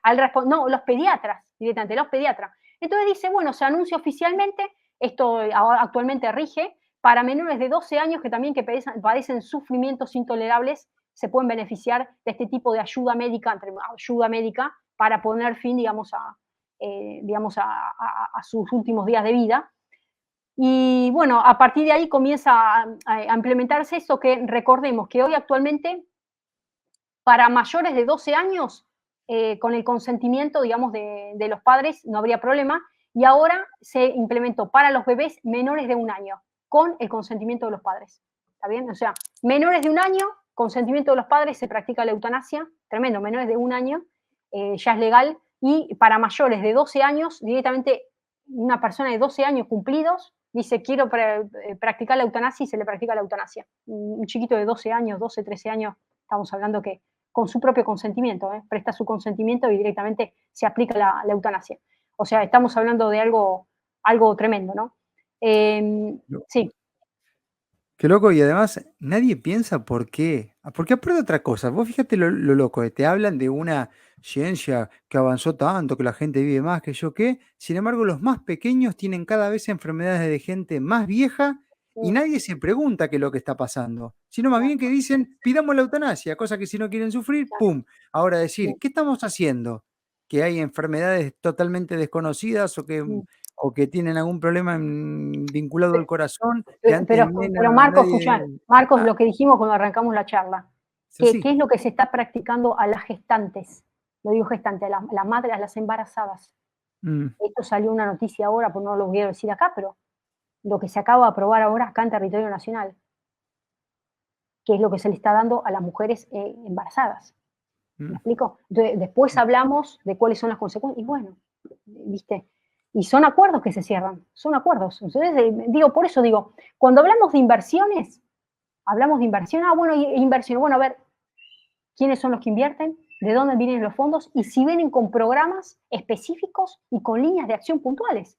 no, los pediatras, directamente, los pediatras. Entonces dice, bueno, se anuncia oficialmente, esto actualmente rige, para menores de 12 años que también que padecen sufrimientos intolerables, se pueden beneficiar de este tipo de ayuda médica para poner fin, digamos a sus últimos días de vida. Y bueno, a partir de ahí comienza a implementarse eso que recordemos que hoy actualmente para mayores de 12 años, con el consentimiento, digamos, de los padres, no habría problema. Y ahora se implementó para los bebés menores de 1 año, con el consentimiento de los padres. ¿Está bien? O sea, menores de 1 año, consentimiento de los padres, se practica la eutanasia. Tremendo, menores de 1 año, ya es legal. Y para mayores de 12 años, directamente una persona de 12 años cumplidos dice, quiero practicar la eutanasia y se le practica la eutanasia. Un chiquito de 12 años, 12, 13 años, estamos hablando que con su propio consentimiento, presta su consentimiento y directamente se aplica la eutanasia. O sea, estamos hablando de algo tremendo, ¿no? Sí, Qué loco, y además nadie piensa por qué. Porque aparte de otra cosa, vos fíjate lo loco, te hablan de una ciencia que avanzó tanto, que la gente vive más, que yo qué. Sin embargo, los más pequeños tienen cada vez enfermedades de gente más vieja y sí, nadie se pregunta qué es lo que está pasando, sino más bien que claro, dicen, pidamos la eutanasia, cosa que si no quieren sufrir, claro, ¡pum! Ahora sí, decir, ¿qué estamos haciendo? Que hay enfermedades totalmente desconocidas mm. o que tienen algún problema vinculado al corazón que antes Pero Marcos, nadie. escucha, Marcos, Ah, lo que dijimos cuando arrancamos la charla, es ¿qué así. es lo que se está practicando a las gestantes? Lo digo gestante, a las madres, a las embarazadas. Mm, Esto salió una noticia ahora, pues no lo quiero decir acá, pero lo que se acaba de aprobar ahora acá en territorio nacional, que es lo que se le está dando a las mujeres embarazadas. ¿Me mm, explico? Entonces, después mm. hablamos de cuáles son las consecuencias. Y bueno, ¿viste? Y son acuerdos que se cierran, son acuerdos. Entonces, digo, por eso digo, cuando hablamos de inversión, bueno, inversión, bueno, a ver, ¿quiénes son los que invierten? ¿De dónde vienen los fondos? Y si vienen con programas específicos y con líneas de acción puntuales.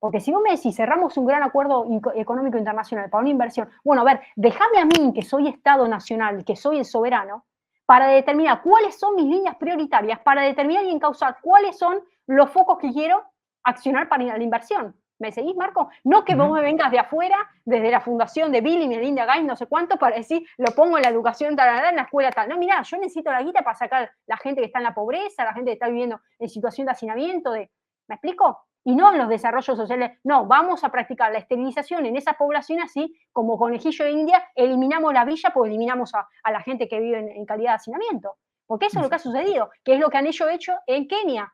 Porque si vos me decís, cerramos un gran acuerdo económico internacional para una inversión, bueno, a ver, déjame a mí, que soy Estado nacional, que soy el soberano, para determinar cuáles son mis líneas prioritarias, para determinar y encauzar cuáles son los focos que quiero accionar para la inversión. ¿Me seguís, Marco? No que vos Ujú. me vengas de afuera, desde la fundación de Bill y Melinda Gates, no sé cuánto, para decir, lo pongo en la educación tal, en la escuela tal. No, mirá, yo necesito la guita para sacar la gente que está en la pobreza, la gente que está viviendo en situación de hacinamiento, ¿me explico? Y no en los desarrollos sociales, no, vamos a practicar la esterilización en esa población así, como conejillo de India, eliminamos la villa, pues eliminamos a la gente que vive en calidad de hacinamiento. Porque eso es lo que ha sucedido, que es lo que han ellos hecho en Kenia,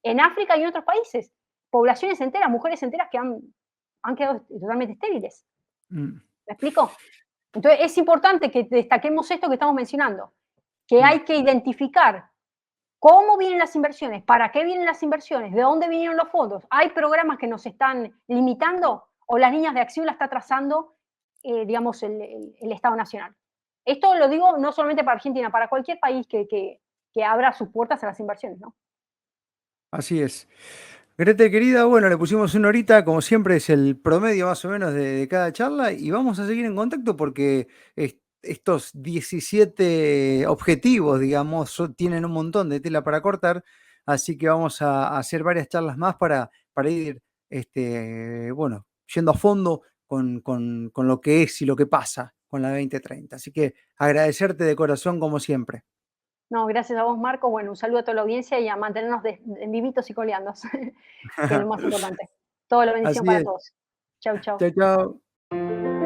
en África y en otros países. Poblaciones enteras, mujeres enteras que han quedado totalmente estériles. Mm, ¿Me explico? Entonces es importante que destaquemos esto que estamos mencionando, que mm. hay que identificar ¿cómo vienen las inversiones? ¿Para qué vienen las inversiones? ¿De dónde vinieron los fondos? ¿Hay programas que nos están limitando o las líneas de acción las está trazando, digamos, el Estado Nacional? Esto lo digo no solamente para Argentina, para cualquier país que abra sus puertas a las inversiones, ¿no? Así es. Grete, querida, bueno, le pusimos una horita, como siempre es el promedio más o menos de cada charla y vamos a seguir en contacto porque estos 17 objetivos, digamos, tienen un montón de tela para cortar, así que vamos a hacer varias charlas más para ir, bueno, yendo a fondo con lo que es y lo que pasa con la 2030. Así que agradecerte de corazón como siempre. No, gracias a vos, Marco. Bueno, un saludo a toda la audiencia y a mantenernos vivitos y coleando, que es lo más importante. Toda la bendición Así para es. todos. Chau, chau. Chao, chao.